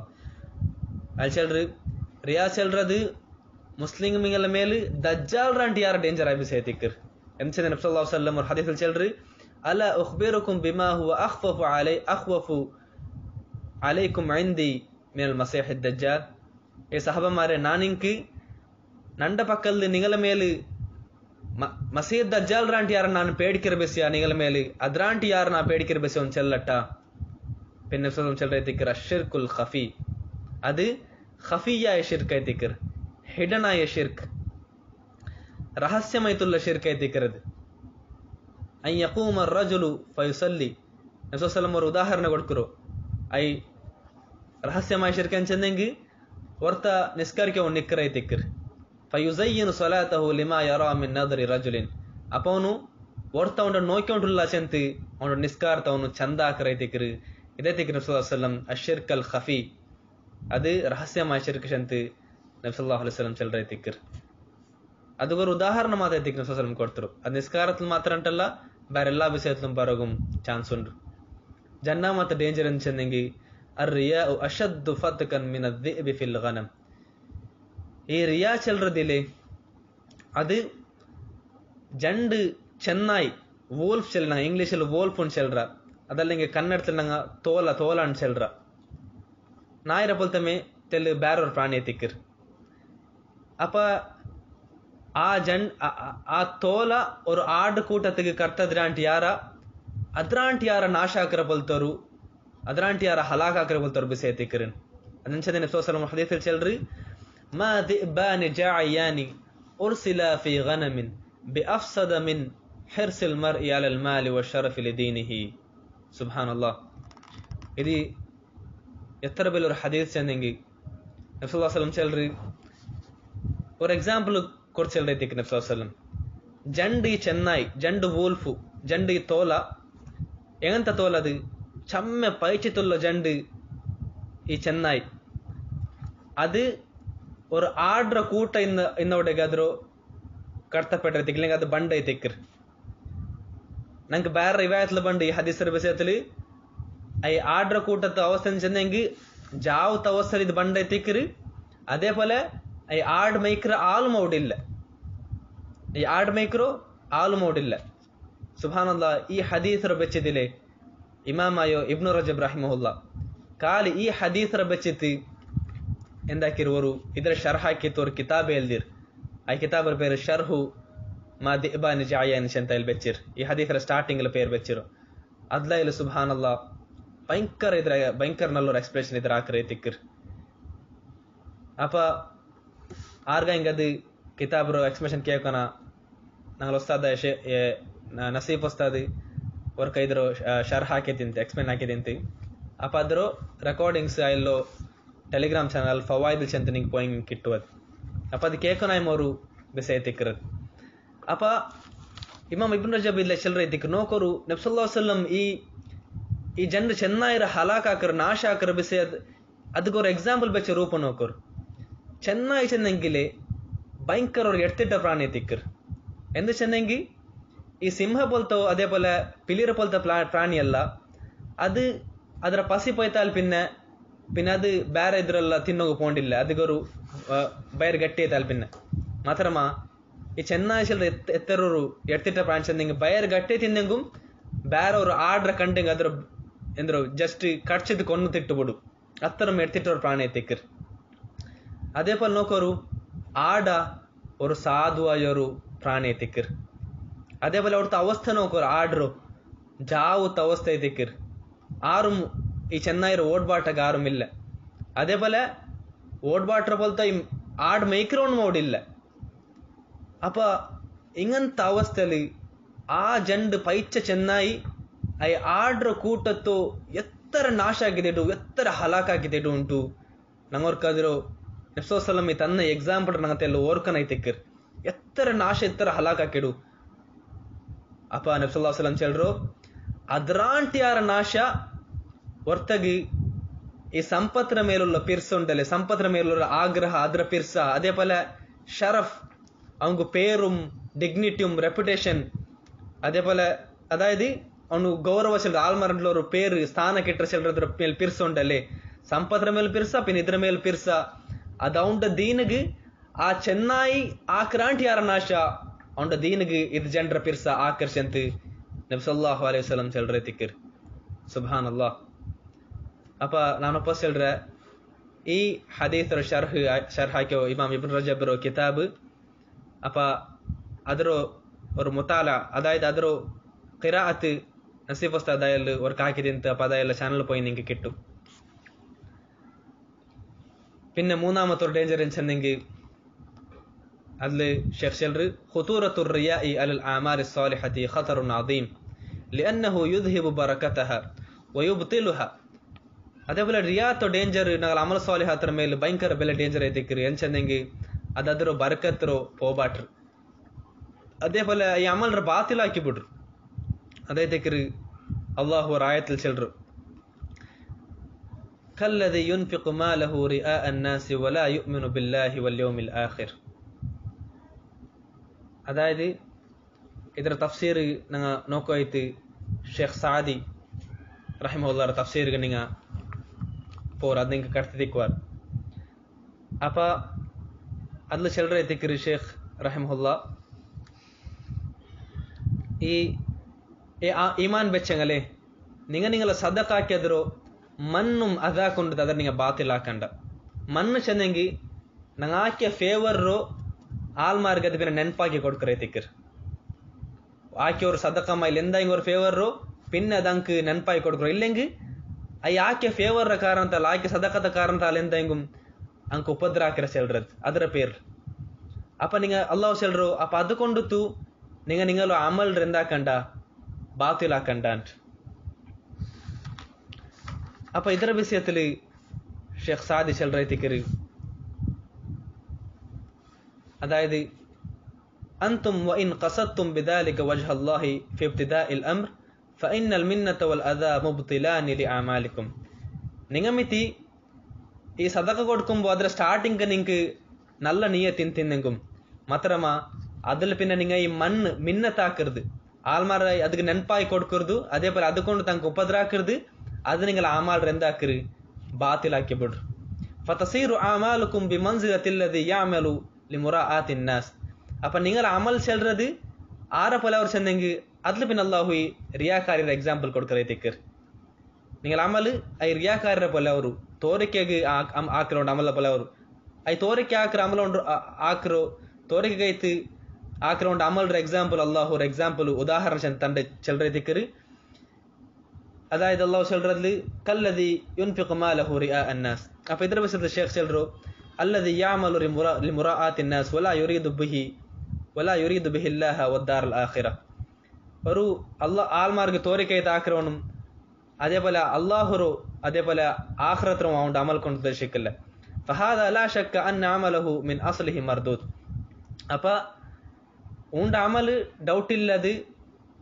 ಅಲ್ಲಿ ಚೆಲ್ರಿ ರಿಯಾ ಚೆಲ್ರದು ಮುಸ್ಲಿಂಗಳ ಮೇಲೆ ದಜ್ಜಾಲ್ ರಂಟಿ ಯಾರ ಡೇಂಜರ್ ಆಗಿ ಬಿಸಿ ಐತಿಕ್ಕರ್. ಎಂತ ನಬಿ ಸಲ್ಲಲ್ಲಾಹು ಅಲೈಹಿ ವಸಲ್ಲಂ ಅವ್ರ ಹದೀಸಲ್ಲಿ ಚೆಲ್ರಿ ಅಲಾ ಉಖ್ಬಿರುಕುಂ ಬಿಮಾ ಹುವ ಅಖ್ವಫು ಅಲೈಕುಂ ಇಂದಿ ಮಿನಲ್ ಮಸೀಹ್ ದಜ್ಜಾಲ್. ಏ ಸಹಬಮಾರೆ ನಾನಿಂಕಿ ನಂಡ ಪಕ್ಕಲ್ಲಿ ನಿಗಳ ಮೇಲೆ ಮಸೀದ್ ದಜ್ಜಾಲ್ ರಾಂಟಿ ಯಾರ ನಾನು പേടിക്കിറബെസിയ നിങ്ങളെ മേല് അദ്രാಂಟಿ ಯಾರ ನಾ പേടിക്കിറബെസിയ ഒന്ന് ചെല്ലട്ട. പിന്നെ നബി ചെല്ലൈതിക്കർ അശ്ശിർകുൽ ഖഫി. അത് ഖഫിയായ ഷിർക്ക് ಐತಿಕ್ಕರ್, ಹಿಡನ್ ಆയ ಶಿರ್ಕ್, ರಹಸ್ಯಮೈತುಲ್ಲ ಶಿರ್ಕ್ ಐತಿಕ್ಕರದು. ಅನ್ ಯಕೂಮ ರಜುಲು ಫಯುಸಲ್ಲಿ. ನಬಿ ಸಲ್ಲಲ್ಲಾಹು ಅವರು ಉದಾಹರಣೆ ಕೊಡ್ಕರು ಐ ರಹಸ್ಯಮಯ ಶಿರ್ಕ್ ಅಂಚಂದಂಗಿ ಹೊರ್ತ ನಿಸ್ಕರಿಕೆ ಒಂದು ನಿಕ್ಕರ ಐತಿಕ್ಕರ್. ಫಯುಸಯ್ಯಿನು ಸಲಾತಹು ಲಿಮಾ ಯರಾ ಮಿನ್ ನದರಿ ರಜುಲಿನ್. ಅಪವನು ಹೊರ್ತ ಉಂಡ ನೋಯ್ಕೊಂಡುಲ್ಲ ಚೆಂತಿ ಅವನು ನಿಸ್ಕಾರ್ತ ಅವನು ಚಂದ ಆಕರೈತಿಕ್ರು ಇದೇ ತಿಕ್ ನಬಿ ಸಲ್ಲಲ್ಲಾಹು ಅಲೈಹಿ ವಸಲ್ಲಂ ಅಶ್ಶಿರ್ಕ್ ಅಲ್ ಖಫಿ ಅದು ರಹಸ್ಯಮಯ ಶಿರ್ಕ್ ಶಂತ ನಬಿ ಸಲ್ಲಲ್ಲಾಹು ಅಲೈಹಿ ವಸಲ್ಲಂ ಚೆಲ್ರೈತಿಕ್ರು ಅದೊಂದು ಉದಾಹರಣೆ ಮಾತೈತಿಕ್ ನಬಿ ಸಲ್ಲಲ್ಲಾಹು ಅಲೈಹಿ ವಸಲ್ಲಂ ಕೊಡ್ತರು ಅದು ನಿಸ್ಕಾರತ್ಲು ಮಾತ್ರ ಅಂತಲ್ಲ ಬೇರೆ ಎಲ್ಲಾ ವಿಷಯತ್ಲು ಬರೋಗum ಚಾನ್ಸ್ ಉಂಡು ಜನ್ನ ಮತ್ತು ಡೇಂಜರ್ ಅನ್ಚಂದಂಗಿ ಅರ್ರಿಯಾ ಅಶದ್ದು ಫತ್ಕನ್ ಮಿನ ಅದ್ದಿಬಿ ಫಿಲ್ ಗನಂ ಈ ರಿಯಾ ಚೆಲ್ರದಿಲೆ ಅದು ಜಂಡು ಚೆನ್ನಾಯಿ ವೋಲ್ಫ್ ಚೆಲ್ನ ಇಂಗ್ಲೀಷಲ್ಲಿ ವೋಲ್ಫ್ ಉಂಡು ಚೆಲ್ರ ಅದಲ್ಲಿಂಗೆ ಕನ್ನಡದಲ್ಲಿ ನಂಗೆ ತೋಲ ಅಂಡ್ ಚೆಲ್ರ ನಾಯಿರ ಪೊಲ್ತಮೆ ತೆಲು ಬೇರವ್ರ ಪ್ರಾಣಿ ತಿಕ್ಕರ್ ಅಪ್ಪ ಆ ತೋಲ ஒரு ஆடு கூட்டத்துக்கு கர்த்தத்ராண்ட் யாரா ಅದ್ರಾಂಟ್ ಯಾರ ನಾಶ ಹಾಕರ ಬಲ್ತರು ಅದ್ರಾಂಟ್ ಯಾರ ಹಲಾಕ್ ಹಾಕರ ಬಲ್ತರು ಬಿಸೆ ತಿಕ್ಕರನ್ ಅದನ್ಚದೆ ನಬಿ ಸಲ್ಲಲ್ಲಾಹು ಅಲೈಹಿ ವಸಲ್ಲಂ ಹದೀಸ್ ಚೆಲ್ರಿ ಮಾ ದಿಬಾನಿ ಜಾಯಾನಿ ಉರ್ಸಿಲಾ ಫಿ ಗನಮಿನ್ ಬಿಅಫ್ಸದ ಮಿನ್ ಹಿರ್ಸ್ ಅಲ್ ಮರ್ಇ ಅಲಾ ಅಲ್ ಮಾಲಿ ವಶರಫ್ ಲಿದೀನಿಹಿ ಸುಬ್ಹಾನಲ್ಲಾಹ್ ಇದು ಎತ್ತರ ಬೆಲ್ಲರ ಹದೀಸ್ ಚೆಂದಂಗಿ ನಬಿ ಸಲ್ಲಲ್ಲಾಹು ಅಲೈಹಿ ವಸಲ್ಲಂ ಚೆಲ್ರಿ ಫಾರ್ ಎಕ್ಸಾಂಪಲ್ ಕೊಡ್ಚೆಲ್ರಿ ತಿಕ್ಕ ನಬಿ ಸಲ್ಲಲ್ಲಾಹು ಅಲೈಹಿ ವಸಲ್ಲಂ ಜಂಡಿ ಚೆನ್ನೈ ಜಂಡು ವೂಲ್ಫು ಜಂಡಿ ತೋಲ ಎಂತ ತೋಲದು ಚಮ್ಮೆ ಪೈಚಿತುಲ್ಲ ಜಂಡು ಈ ಚೆನ್ನೈ ಅದು ஒரு ಆಡ್ರ ಕೂಟ ಇನ್ನೊಡೆಗಾದ್ರು ಕರ್ತಪೆಟ್ರೆ ತಿಕ್ಲಿಂಗ ಅದು ಬಂಡ ತಿಕ್ಕರ್ ನಂಗೆ ಬೇರೆ ರಿವಾಯತ್ಲು ಬಂಡು ಈ ಹದೀಸರ ವಿಷಯದಲ್ಲಿ ಐ ಆಡ್ರ ಕೂಟದ ಅವಸ್ಥೆ ಚೆನ್ನಂಗಿ ಜಾವ್ ತವಸ್ಥರ ಇದು ಬಂಡ ತಿಕ್ಕರಿ ಅದೇ ಪೋಲೆ ಐ ಆಡ್ ಮೈಕ್ರ ಆಲು ಮೌಡಿಲ್ಲ ಈ ಆಡ್ ಮೈಕ್ರೋ ಆಲು ಮೌಡಿಲ್ಲ ಸುಬ್ಹಾನಲ್ಲಾಹ್ ಈ ಹದೀಸರ ಬೆಚ್ಚಿದಿಲೆ ಇಮಾಮಾಯೋ ಇಬ್ನು ರಜಬ್ ರಹಿಮಹುಲ್ಲಾ ಕಾಲಿ ಈ ಹದೀಸರ ಬೆಚ್ಚಿತಿ ಎಂದಾಕಿರುವರು ಇದರ ಶರ್ಹ ಹಾಕಿತ್ತು ಕಿತಾಬ್ ಎಲ್ದಿರ್ ಆ ಕಿತಾಬರ ಪೇರು ಶರ್ಹು ಮಾ ದಿಬಾನಿ ಜಾಯಾನಿಶ್ ಅಂತ ಇಲ್ಲಿ ಬೆಚ್ಚಿರ್ ಈ ಹದೀಸರ ಸ್ಟಾರ್ಟಿಂಗ್ ಪೇರು ಬೆಚ್ಚಿರು ಅದ್ಲ ಇಲ್ಲಿ ಸುಬ್ಹಾನಲ್ಲಾಹ್ ಭಯಂಕರ ನಲ್ಲೂರ್ ಎಕ್ಸ್ಪ್ರೆಷನ್ ಇದ್ರ ಆಕರೆ ತಿಕ್ಕರ್ ಅಪ್ಪ ಆರ್ಗ ಹಿಂಗದು ಕಿತಾಬ್ರು ಎಕ್ಸ್ಪ್ರೆಷನ್ ಕೇಳ್ಕೊನ ನಂಗೆ ಉಸ್ತಾದ ನಸೀಫ್ ಉಸ್ತಾದ್ ವರ್ಕ್ ಇದ್ರು ಶರ್ಹ ಹಾಕಿದಿಂತೆ ಎಕ್ಸ್ಪ್ಲೇನ್ ಹಾಕಿದಿಂತಿ ಅಪ್ಪ ಅದ್ರ ರೆಕಾರ್ಡಿಂಗ್ಸ್ ಎಲ್ಲೋ ಟೆಲಿಗ್ರಾಮ್ ಚಾನಲ್ ಫವಾಯ್ದ್ ಚಂತ ನಿಂಗೆ ಪೋಯಿಂಗ್ ಕಿಟ್ಟುವುದು ಅಪ್ಪ ಅದು ಕೇಳ್ಕೊನಾಯ್ ಅವರು ಬಿಸೆ ತಿಕ್ಕರದು ಅಪ್ಪ ಇಮಾಮ್ ಇಬ್ನು ರಜಬ್ ಇಲ್ಲ ಚೆಲ್ರ ತಿಕ್ಕರು ನೋಕರು ನಬಿ ಸಲ್ಲಲ್ಲಾಹು ಅಲೈಹಿ ವಸಲ್ಲಂ ಈ ಜನರು ಚೆನ್ನಾಗಿರ ಹಲಾಕ್ ಹಾಕರು ನಾಶ ಹಾಕರು ಬಿಸೆ ಅದಕ್ಕೊರು ಎಕ್ಸಾಂಪಲ್ ಬೆಚ್ಚ ರೂಪ ನೋಕರು ಚೆನ್ನಾಗಿ ಚೆನ್ನಂಗಿಲೆ ಭಯಂಕರ ಅವ್ರಿಗೆ ಎಡ್ತಿಟ್ಟ ಪ್ರಾಣಿ ತಿಕ್ಕರ್ ಎಂದು ಚೆನ್ನಂಗಿ ಈ ಸಿಂಹ ಪೊಲ್ತೋ ಅದೇ ಪೋಲೆ ಪಿಲಿರ ಪೊಲ್ತ ಪ್ರಾಣಿ ಅಲ್ಲ ಅದು ಅದರ ಪಸಿ ಪೊಯ್ತಾಲ್ ಪಿನ್ನ ಅದು ಬೇರೆ ಇದ್ರೆಲ್ಲ ತಿನ್ನೋಗು ಪೋಂಡಿಲ್ಲ ಅದಕ್ಕೊರು ಬೈರ್ ಗಟ್ಟಿ ಐತಾಲ್ ಪಿನ್ನ ಮಾತ್ರಮ್ಮ ಈ ಚೆನ್ನಾಗಿ ಎತ್ತರವರು ಎಡ್ತಿಟ್ಟ ಪ್ರಾಣಿ ಚೆನ್ನಂಗೆ ಬೈರ್ ಗಟ್ಟಿ ತಿನ್ನಂಗು ಬೇರೆಯವರು ಆಡ್ರ ಕಂಡಂಗೆ ಅದ್ರ ಎಂದ್ರು ಜಸ್ಟ್ ಕಡ್ಚಿದ್ ಕೊನ್ನು ತಿಟ್ಟುಬಿಡು ಅತ್ತರ ಎಡ್ತಿಟ್ಟವ್ರ ಪ್ರಾಣಿ ತಿಕ್ಕರ್ ಅದೇ ಪೋಲ್ ನೋಕೋರು ಆಡ ஒரு ಸಾಧುವಾಯೋರು ಪ್ರಾಣಿ ತಿಕ್ಕರ್ ಅದೇ ಪೋಲೆ ಅವ್ರತ ಅವಸ್ಥೆ ನೋಕೋರು ಆಡ್ರು ಜಾವುತ್ ಅವಸ್ಥೆ ತಿಕ್ಕರ್ ಆರು ಈ ಚೆನ್ನಾಗಿರೋ ಓಡ್ಬಾಟಗ ಆರು ಮಿಲ್ಲ ಅದೇ ಪೋಲೆ ಓಡ್ಬಾಟ್ರ ಪೋಲ್ತ ಈ ಆಡ್ ಮೈಕ್ರೋನ್ ಮೋಡಿಲ್ಲ ಅಪ್ಪ ಇಂಗಂತ ಅವಸ್ಥೆಯಲ್ಲಿ ಆ ಜಂಡು ಪೈಚ್ಚ ಚೆನ್ನಾಯಿ ಐ ಆಡ್ರ ಕೂಟತ್ತು ಎತ್ತರ ನಾಶ ಆಗಿದೆಡು ಎತ್ತರ ಹಲಾಕ್ ಆಗಿದೆಡು ಉಂಟು ನಂಗೋರ್ಕಾದ್ರು ನಬಿ ಸಲ್ಲಲ್ಲಾಹು ಅಲೈಹಿ ವಸಲ್ಲಂ ತನ್ನ ಎಕ್ಸಾಂಪಲ್ ನಂಗತ್ತೆ ಎಲ್ಲ ಓರ್ಕನೈ ತಿಕ್ಕರ್ ಎತ್ತರ ನಾಶ ಎತ್ತರ ಹಲಾಕ್ ಹಾಕಿಡು ಅಪ್ಪ ನಬಿ ಸಲ್ಲಲ್ಲಾಹು ಅಲೈಹಿ ವಸಲ್ಲಂ ಚೆಲ್ರು ಅದ್ರಾಂಟಿ ಯಾರ ನಾಶ ಹೊರ್ತಗಿ ಈ ಸಂಪತ್ರ ಮೇಲುಳ್ಳ ಪಿರ್ಸ ಉಂಟಲೆ ಸಂಪತ್ರ ಮೇಲುಳ್ಳ ಆಗ್ರಹ ಅದ್ರ ಪಿರ್ಸ ಅದೇ ಪೋಲೆ ಶರಫ್ ಅವಂಗು ಪೇರುಂ ಡಿಗ್ನಿಟಿಯುಂ ರೆಪ್ಯುಟೇಷನ್ ಅದೇ ಪೋಲೆ ಅದಾയത് ಅವನು ಗೌರವ ಚೆಲ್ರ ಆಲ್ಮರಂಡ್ಲವರು ಪೇರು ಸ್ಥಾನ ಕೆಟ್ಟ ಚೆಲ್ರದ್ರ ಮೇಲೆ ಪಿರ್ಸ ಉಂಟಲೆ ಸಂಪತ್ರ ಮೇಲೆ ಪಿರ್ಸ ಪಿನ್ ಇದ್ರ ಮೇಲೆ ಪಿರ್ಸ ಅದೌಂಡ ದೀನಿಗೆ ಆ ಚೆನ್ನಾಯಿ ಆಕ್ರಾಂಟಿ ಯಾರ ನಾಶ ಅವನ ದೀನಿಗೆ ಇದು ಜನರ ಪಿರ್ಸ ಆಕರ್ಷಂತ ನಬಿ ಸಲ್ಲಲ್ಲಾಹು ಅಲೈಹಿ ವಸಲ್ಲಂ ಚೆಲ್ರೆ ತಿಕ್ಕರ್ ಸುಬ್ಹಾನಲ್ಲಾಹ್ ಅಪ್ಪ ನಾನೊಪ್ಪ ಚೆಲ್ರೆ ಈ ಹದೀಸರ ಶರ್ಹ ಹಾಕ್ಯೋ ಇಮಾಮ್ ಇಬ್ನು ರಜಬ್ ರೋ ಕಿತಾಬ್ ಅಪ್ಪ ಅದರ ஒரு ಮುತಾಲ ಅದಾയത് ಅದರ ഖിറാഅത്ത് ನಸೀಫ್ ಉಸ್ತಾದ್ ಅಯಲ್ ವರ್ಕ್ ಹಾಕಿದಿಂತ ಪದ ಎಲ್ಲ ಚಾನಲ್ പോയി ನಿಂಗೆ കിട്ടും പിന്നെ മൂന്നാമത്തെ ഡേഞ്ചർ എന്നുവെച്ചെങ്കിൽ അതിൽ ഷെയ്ഖ് ചെൽറ് ഖുതൂറത്തു റിയാഇ അലൽ ആമാരി സ്സാലിഹതി ഖതറുൻ അദീം ലിഅന്നഹു യുദ്ഹിബു ബറകതഹ വയുബ്തിലുഹ അതേപോലെ റിയാത്ത് ಡೇಂಜರ್ ನಗಲ ಅಮಲ್ ಸ್ವಾಲಿಹಾತರ ಮೇಲೆ ಭಯಂಕರ ಬೆಲೆ ಡೇಂಜರ್ ಐತಿಕ್ರಿ ಎನ್ಚೆಂದಂಗಿ ಅದದ್ರ ಬರಕತ್ರೋ ಹೋಬಾಟ್ರು ಅದೇ ಪೋಲೆ ಈ ಅಮಲ್ರ ಬಾತಿಲ್ ಹಾಕಿ ಬಿಡ್ರು ಅದೈತಿಕ್ರಿ അള്ളാഹു ആയത്തിൽ ചെല്ലു കല്ലദി യുൻഫിഖു മാലഹു റിആ അന്നാസി വലാ യുഅ്മിനു ബില്ലാഹി വൽ യൗമിൽ ആഖിർ. അതായത് ಇದರ ತಫ್ಸೀರ್ ನಂಗ ನೋಕೋಯ್ತು ಶೇಖ್ ಸಾದಿ ರಹಿಮಹುಲ್ಲಾಹ್ ತಫ್ಸೀರ್ ನಿಂಗ ಪೋರ್ ಅದ್ ನಿಂಗ ಕಟ್ತಿಕ್ವಾರ್ ಅಪ ಅದ್ಲ ಚೆಲ್ರೆ ತಿಕ್ರಿ ಶೇಖ್ ರಹಿಮಹುಲ್ಲಾಹ್ ಈ ಈಮಾನ್ ಬೆಚ್ಚಂಗಲೆ ನಿಂಗಲ ಸದಕ ಹಾಕಿದ್ರು ಮಣ್ಣು ಅದಾಕೊಂಡು ಅದ್ರ ನಿಂಗ ಬಾತಿಲ್ ಹಾಕಂಡ ಮಣ್ಣು ಚೆನ್ನಂಗಿ ನಂಗೆ ಹಾಕಿಯ ಫೇವರ್ ಆಲ್ಮಾರ್ಗದ ಬಿನ ನೆನಪಾಕಿ ಕೊಡ್ಕರೆ ತಿಕ್ಕರ್ ಆಕೆಯವ್ರು ಸದಕ ಮೈಲ್ ಎಂದ ಹಿಂಗ ஒரு ಫೇವರ್ ಪಿನ್ ಅದಂಕ್ ನೆನಪಾಗಿ ಕೊಡ್ಕರು ಇಲ್ಲೆಂಗ್ ಐ ಆಕೆ ಫೇವರ್ ಕಾರಣ ಅಂತಲ್ಲ ಆಕೆ ಸದಕದ ಕಾರಣ ಅಲ್ಲ ಎಂದ ಹಿಂಗು ಅಂಕ ಉಪದ್ರ ಹಾಕಿರ ಸೆಲ್ರದ್ ಅದರ ಪೇರ್ ಅಪ್ಪ ನಿಂಗ ಅಲ್ಲಾಹ್ ಸೆಲ್ರು ಅಪ್ಪ ಅದು ಕೊಂಡುತ್ತು ನಿಂಗಲು ಅಮಲ್ ರೆಂದಾಕಂಡ ಬಾತಿಲ್ ಹಾಕಂಡ ಅಂತ ಅಪ್ಪ ಇದರ ವಿಷಯದಲ್ಲಿ ಶೇಖ್ ಸಾದಿ ಸೆಲ್ರ ತಿಕ್ಕರಿ അതായത് أنتم وإن قصدتم بذلك وجه الله في ابتداء الأمر فإن المنة والأذى مبطلان لأعمالكم. നിങ്ങമിതി ഈ സദഖ കൊടുക്കുമ്പോൾ ಅದರ ಸ್ಟಾರ್ಟಿಂಗ್ ನಿಂಗೆ നല്ല ನಿಯತಿನ್ ತಿನ್ನೆಂಗುಂ ಮಾತ್ರಮ ಅದಲ್ಲ ಪಿನ್ನ ನಿಂಗ ಈ ಮಣ್ಣು ಮಿನ್ನತಾಕಿರ್ದು ಆಲ್ಮಾರ ಅದಕ್ಕೆ ನೆನಪಾಯಿ ಕೊಡ್ಕರ್ದು ಅದೇ ಪರ ಅದಕೊಂಡು ತಂಕ ಉಪದ್ರ ಹಾಕಿರ್ದು ಅದು ನಿಂಗಲ ಆಮಾಲ್ ರೆಂದಾಕಿರಿ ಬಾತಿಲ್ ಹಾಕಿ ಬಿಡ್ರು. ಫತಸೀರು ಆಮಾಲುಕುಂ ಬಿಮನ್ಜಿಲತಿಲ್ಲದಿ ಯಾಮಲು ಲಿಮುರಾಆತಿ الناس. அப்ப നിങ്ങൾ അമൽ ചെൽறது ആരെ പോലെ അവർ ചെന്നെങ്കിൽ അതിൽ പിന്നെ അല്ലാഹു ഈ റിയാകാരിയുടെ എക്സാമ്പിൾ കൊടുക്കറേ തിക്കർ നിങ്ങൾ അമൽ ഐ റിയാകാരിയുടെ പോലെ ಅವರು ತೋರಿಕೆಗೆ ಆಕ್ರೋಂಡ್ ಅಮಲ പോലെ ಅವರು ಐ ತೋರಿಕೆ ಆಕ್ರ ಅಮಲ ಆಕ್ರೋ ತೋರಿಕೆ ಐತಿ ಆಕ್ರೋಂಡ್ ಅಮಲ್ರ ಎಕ್ಸಾಂಪಲ್ ಅಲ್ಲಾಹು ಎಕ್ಸಾಂಪಲ್ ಉದಾಹರಣೆ ತಂದೆ ಚೆಲ್ರೇ ತಿಕ್ಕರ್ ಅದಾയത് ಅಲ್ಲಾಹು ಚೆಲ್ರಲ್ಲಿ ಕಲ್ಲದಿ ಯುನ್ಫಿಖು ಮಾಲಹು ರಿಆ ಅನ್ನಾಸ್. ಅಪ್ಪ ಇದರ ವಿಷಯದ ಶೇಖ್ ಚೆಲ್ರು الذي يعمل لمراءات الناس ولا يريد به الله والدار الآخرة. ഒരു ആൽമാർക്ക് തോരിക്കൈത്ത് ആക്രമണം അതേപോലെ അള്ളാഹുറു അതേപോലെ ആഖിറത്തും അവൻ്റെ അമൽ കൊണ്ട് ഉദ്ദേശിക്കില്ല. فهذا لا شك أن عمله من أصله مردود. അപ്പോൾ അവൻ്റെ അമൽ ഡൗട്ടില്ലത്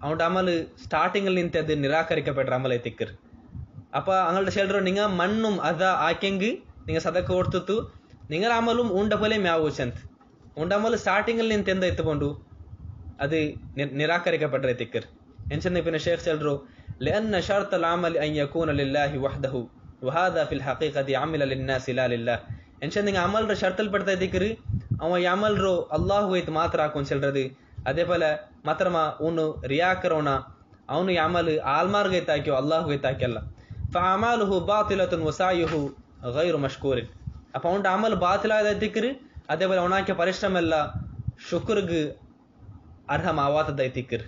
അവൻ്റെ അമൽ സ്റ്റാർട്ടിങ്ങിൽ നിന്നത് നിരാകരിക്കപ്പെട്ട അമലെ തിക്കർ. അപ്പോൾ അങ്ങളുടെ ചെല്ലു നിങ്ങൾ മണ്ണും അതാ ആക്കെങ്കിൽ നിങ്ങൾ സദക്ക കൊടുത്തു നിങ്ങൾ അമലും ഉണ്ട പോലെ മ്യാവൂച്ചಂತ ഉണ്ട അമൽ സ്റ്റാർട്ടിങ്ങിൽ നിന്ന് എന്ത എത്തുകൊണ്ട് അത് നിരാകരിക്കപ്പെട്ട തിക്കർ എൻചെന്ന പിന്നെ ഷേഖ് ചെൽറോ لأن شرط العمل أن يكون لله وحده وهذا في الحقيقة عمل للناس لا لله. എൻചെന്ന നിങ്ങൾ അമൽರ ഷർത്തിൽ പെടുത്ത തിക്കർ അവ അമൽರೋ ಅಲ್ಲಾಹು ಐತ್ ಮಾತ್ರ ಹಾಕೊಂಡು ಚೆಲ್றது അതേപോലെ മാത്രമ ಅವನು ರಿಯಾಕರೋಣ ಅವನು ಅಮಲ್ ಆಲ್ಮಾರ್ಗ ಐತ್ ಹಾಕ್ಯೋ ಅಲ್ಲಾಹು ಐತ್ ಹಾಕ್ಯಲ್ಲ. فأعماله باطلة وسعيه غير مشكور. അപ്പോൾ അവൻ്റെ അമൽ ബാത്തിലായ തിക്കർ അതേപോലെ അവനാക്കിയ പരിശ്രമമല്ല ശുക്ർക്ക് അർഹമാവാത്തതായി തിക്കർ.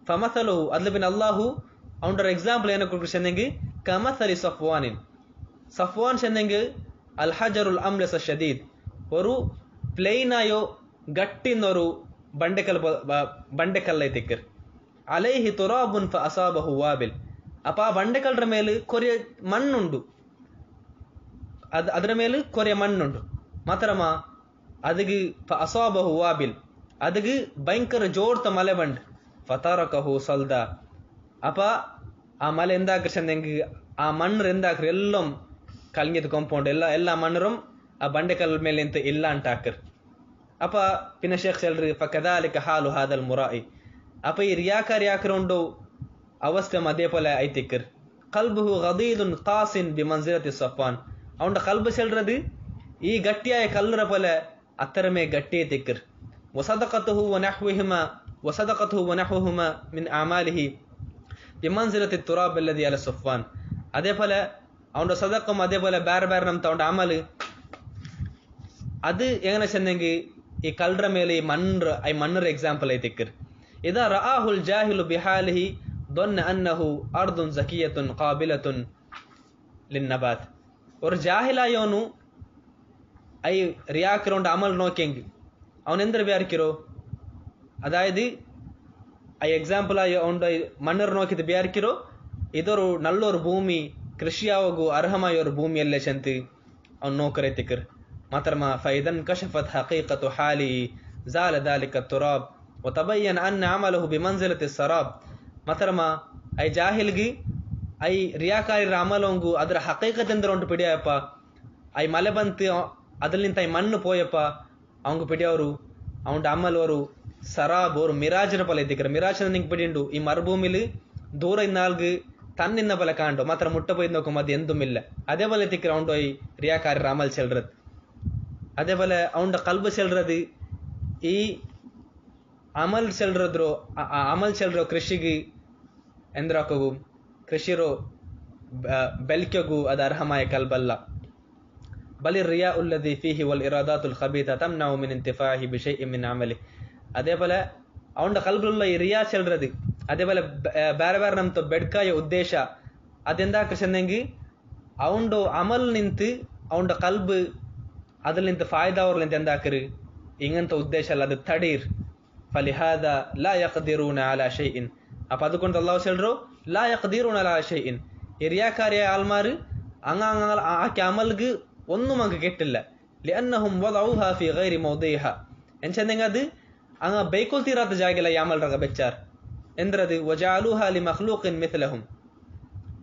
ഫമസലുഹു അതിൽ പിന്നെ അള്ളാഹു അവൻ്റെ ഒരു എക്സാമ്പിൾ എന്നെ കുറിച്ച് ചെന്നെങ്കിൽ കമസലി സഫ്വാനിൻ. സഫ്വാൻ ചെന്നെങ്കിൽ അൽ ഹജറുൽ അംലസ ഷദീദ് ഒരു പ്ലെയിനായോ ഗട്ടിന്നൊരു ಬಂಡೆಕಲ್ಲೈ ತಿಕ್ಕರ್ ಅಲೈಹಿ ತುರಾಬುನ್ ಫ ಅಸಾಬಹು ವಾಬಿಲ್. അപ്പോൾ ആ ಬಂಡೆಕಲ್ಲರ ಮೇಲೆ ಕೊರಿಯ ಮಣ್ಣುಂಡು ಅದರ ಮೇಲೆ ಕೊರಿಯ ಮಣ್ಣುಂಡು ಮಾತ್ರಮ ಅದಕ್ಕೆ ಅಸಾಬಹು ವಾಬಿಲ್ ಅದಕ್ಕೆ ಭಯಂಕರ ಜೋರ್ತ ಮಲೆ ಬಂಡ್ ಫತಾರಕಹು ಸಲ್ದ. ಅಪ್ಪ ಆ ಮಲೆ ಎಂದಾಕ್ರ ಚೆಂದಂಗೆ ಆ ಮಣ್ಣು ಎಂದಾಕ್ರ ಎಲ್ಲಂ ಕಲ್ಗಿದ ಕಾಂಪೌಂಡ್ ಎಲ್ಲ ಮಣ್ಣರು ಆ ಬಂಡೆಕಲ್ ಮೇಲೆ ಅಂತ ಇಲ್ಲ ಅಂತ ಹಾಕರ್. ಅಪ್ಪ ಪಿನ ಶೇಖ್ ಚೆಲ್ರಿ ಫಕದಾಲಿಕ ಹಾಲು ಹಾದಲ್ ಮುರಾಯಿ. ಅಪ್ಪ ಈ ರಿಯಾಕಾರಿ ಹಾಕ್ರೊಂಡು ಅವಸ್ಥೆ ಅದೇ ಪೋಲೆ ಐತಿಕ್ಕರ್. ಕಲ್ಬುಹು ಗದೀದುನ್ ಕಾಸಿನ್ ಬಿ ಮಂಜಿರತಿ ಸಫಾನ್. ಅವನ ಕಲ್ಬು ಚೆಲ್ರದು ಈ ಗಟ್ಟಿಯಾಯ ಕಲ್ಲರ ಪೋಲೆ ಅತ್ತರಮೇ ಗಟ್ಟಿಯೇ ತಿಕ್ಕರ್. ವಸದಕತುಹು ವನಹ್ವುಹುಮಾ ಮಿನ್ ಅಮಾಲಿಹಿ ಬಿಮನ್ಜಿಲತಿ ತುರಾಬ್ ಅಲ್ಲದಿ ಅಲ ಸಫಾನ್. അതേ പോലെ അവൻ്റെ സദക്കും അതേപോലെ ಬೇರೆ ಬೇರೆ ನಮ್ತ ಅವನ ಅಮಲ್ ಅದು എങ്ങനെ ചെന്നെങ്കിൽ ഈ കല്ലറ ಮೇಲೆ ഈ മണ്ണർ എക്സാമ്പിൾ ആയി തിക്കർ. ഇദാ റആഹുൽ ജാഹിലു ബിഹാലിഹി ظن انه ارض زكيه قابله للنبات. ഒരു ജാഹിലായോನು ಐ റിയാക്കറോണ്ട് അമൽ നോക്കിയെങ്കിൽ അവൻ എന്തൊരു വിചാരിക്കോ അതായത് ಐ ಎಕ್ಸಾಂಪಲ್ ಆಗಿ ಅವನ ಮಣ್ಣರು ನೋಕಿದ್ದು ಬಿಯಾರ್ಕಿರೋ ಇದೊರು ನಲ್ಲೊರು ಭೂಮಿ ಕೃಷಿಯಾವಗು ಅರ್ಹಮಾಯ ஒரு ಭೂಮಿಯಲ್ಲೇ ಚಂತಿ ಅವನು ನೋಕರೆ ತಿಕ್ಕರ್ ಮಾತ್ರಮ ಫೈದನ್ ಕಶಫತ್ ಹಕೀಕತು ಹಾಲಿ زال ذلك التراب وتبين ان عمله بمنزله السراب. ಮತರಮ ಐ ಜಾಹಿಲ್ಗಿ ಐ ರಿಯಾಕಾರಿ ಅಮಲೊಂಗು ಅದರ ಹಕೀಕತ್ ಎಂದ್ರ ಉಂಟು ಪಿಡಿಯಪ್ಪ ಐ ಮಲೆ ಬಂತು ಅದ್ರಲ್ಲಿಂತ ಐ ಮಣ್ಣು ಪೋಯಪ್ಪ ಅವಂಗು ಪಿಡಿಯವರು ಅವನ ಅಮಲ್ವರು ಸರಾಬ್ ಅವರು ಮಿರಾಜರ ಪಲ ಇದ್ದಿಕ್ಕರ ಮಿರಾಜನ ನಿಂಗೆ ಪಿಡಿಂಡು ಈ ಮರುಭೂಮಿಲಿ ದೂರ ಇನ್ನಾಲ್ಗು ತನ್ನಿನ್ನ ಬಲ ಕಾಂಡು ಮಾತ್ರ ಮುಟ್ಟ ಪೋಯ್ದು ನೋಕು ಮದ್ದು ಎಂದುಮಿಲ್ಲ ಅದೇ ಬಲ ತಿಕ್ಕರ ಅವನು ಈ ರಿಯಾಕಾರಿ ಅಮಲ್ ಚೆಲ್ರದ್ ಅದೇ ಬಲ ಅವನ ಕಲ್ಬು ಚೆಲ್ರದು ಈ ಅಮಲ್ ಚೆಲ್ರದ್ರು ಅಮಲ್ ಚೆಲ್ರೋ ಕೃಷಿಗೆ ಎಂದ್ರಾಕಗು ಕೃಷಿರೋ ಬೆಲ್ಕೆಗು ಅದು ಅರ್ಹಮಾಯ ಕಲ್ಬಲ್ಲ ಬಲಿ ರಿಯಾ ಉಲ್ಲದಿ ಫೀಹಿ ವಲ್ ಇರಾದಾತುಲ್ ಖಬೀತ ತಮ್ನೌ ಮಿನ್ ಇಂತಿಫಾಹಿ ಬಿಶೈಇ ಮಿನ್ ಅಮಲಿ ಅದೇ ಬಲ ಅವನ ಕಲ್ಬುಲ್ಲ ಈ ರಿಯಾ ಚೆಲ್ರದು ಅದೇ ಬಲ ಬೇರೆ ಬೇರೆ ನಮ್ದು ಬೆಡ್ಕಾಯ ಉದ್ದೇಶ ಅದೆಂದ ಕೃಷ್ಣಂಗಿ ಅವಂಡು ಅಮಲ್ ನಿಂತು ಅವನ ಕಲ್ಬು ಅದ್ರಲಿಂತ ಫಾಯ್ದಾ ಅವ್ರಲಿಂತ ಎಂದಾಕರಿ ಹಿಂಗಂತ ಉದ್ದೇಶ ಅಲ್ಲ ಅದು ತಡೀರ್ ಫಲಿಹಾದ ಲಾ ಯಖ್ದಿರೂನ ಅಲಾ ಶೈಇನ್ ಅಪ್ಪ ಅದಕ್ಕೊಂದು ಅಲ್ಲಾಹ್ ಹೇಳ್ರು ಲಾ ಯಖ್ದಿರೂನ ಅಲಾ ಶೈಇನ್ ಈ ರಿಯಾಕಾರಿಯ ಆಲ್ಮಾರು ಆಕೆ ಅಮಲ್ಗೆ ഒന്നും അങ്ങ് കിട്ടില്ല ലിഅന്നഹും വദഉഹാ ഫീ ഗൈരി മൗദിഇഹാ എൻചെന്നെങ്ക അത് അങ്ങ ബൈക്കുൽ തീരാത്ത ജാഗില യാമൽ റക ബെച്ചാർ ಎಂದ್ರದು ವಜಾಲುಹಾ ಲಿ ಮಖ್ಲೂಕಿನ್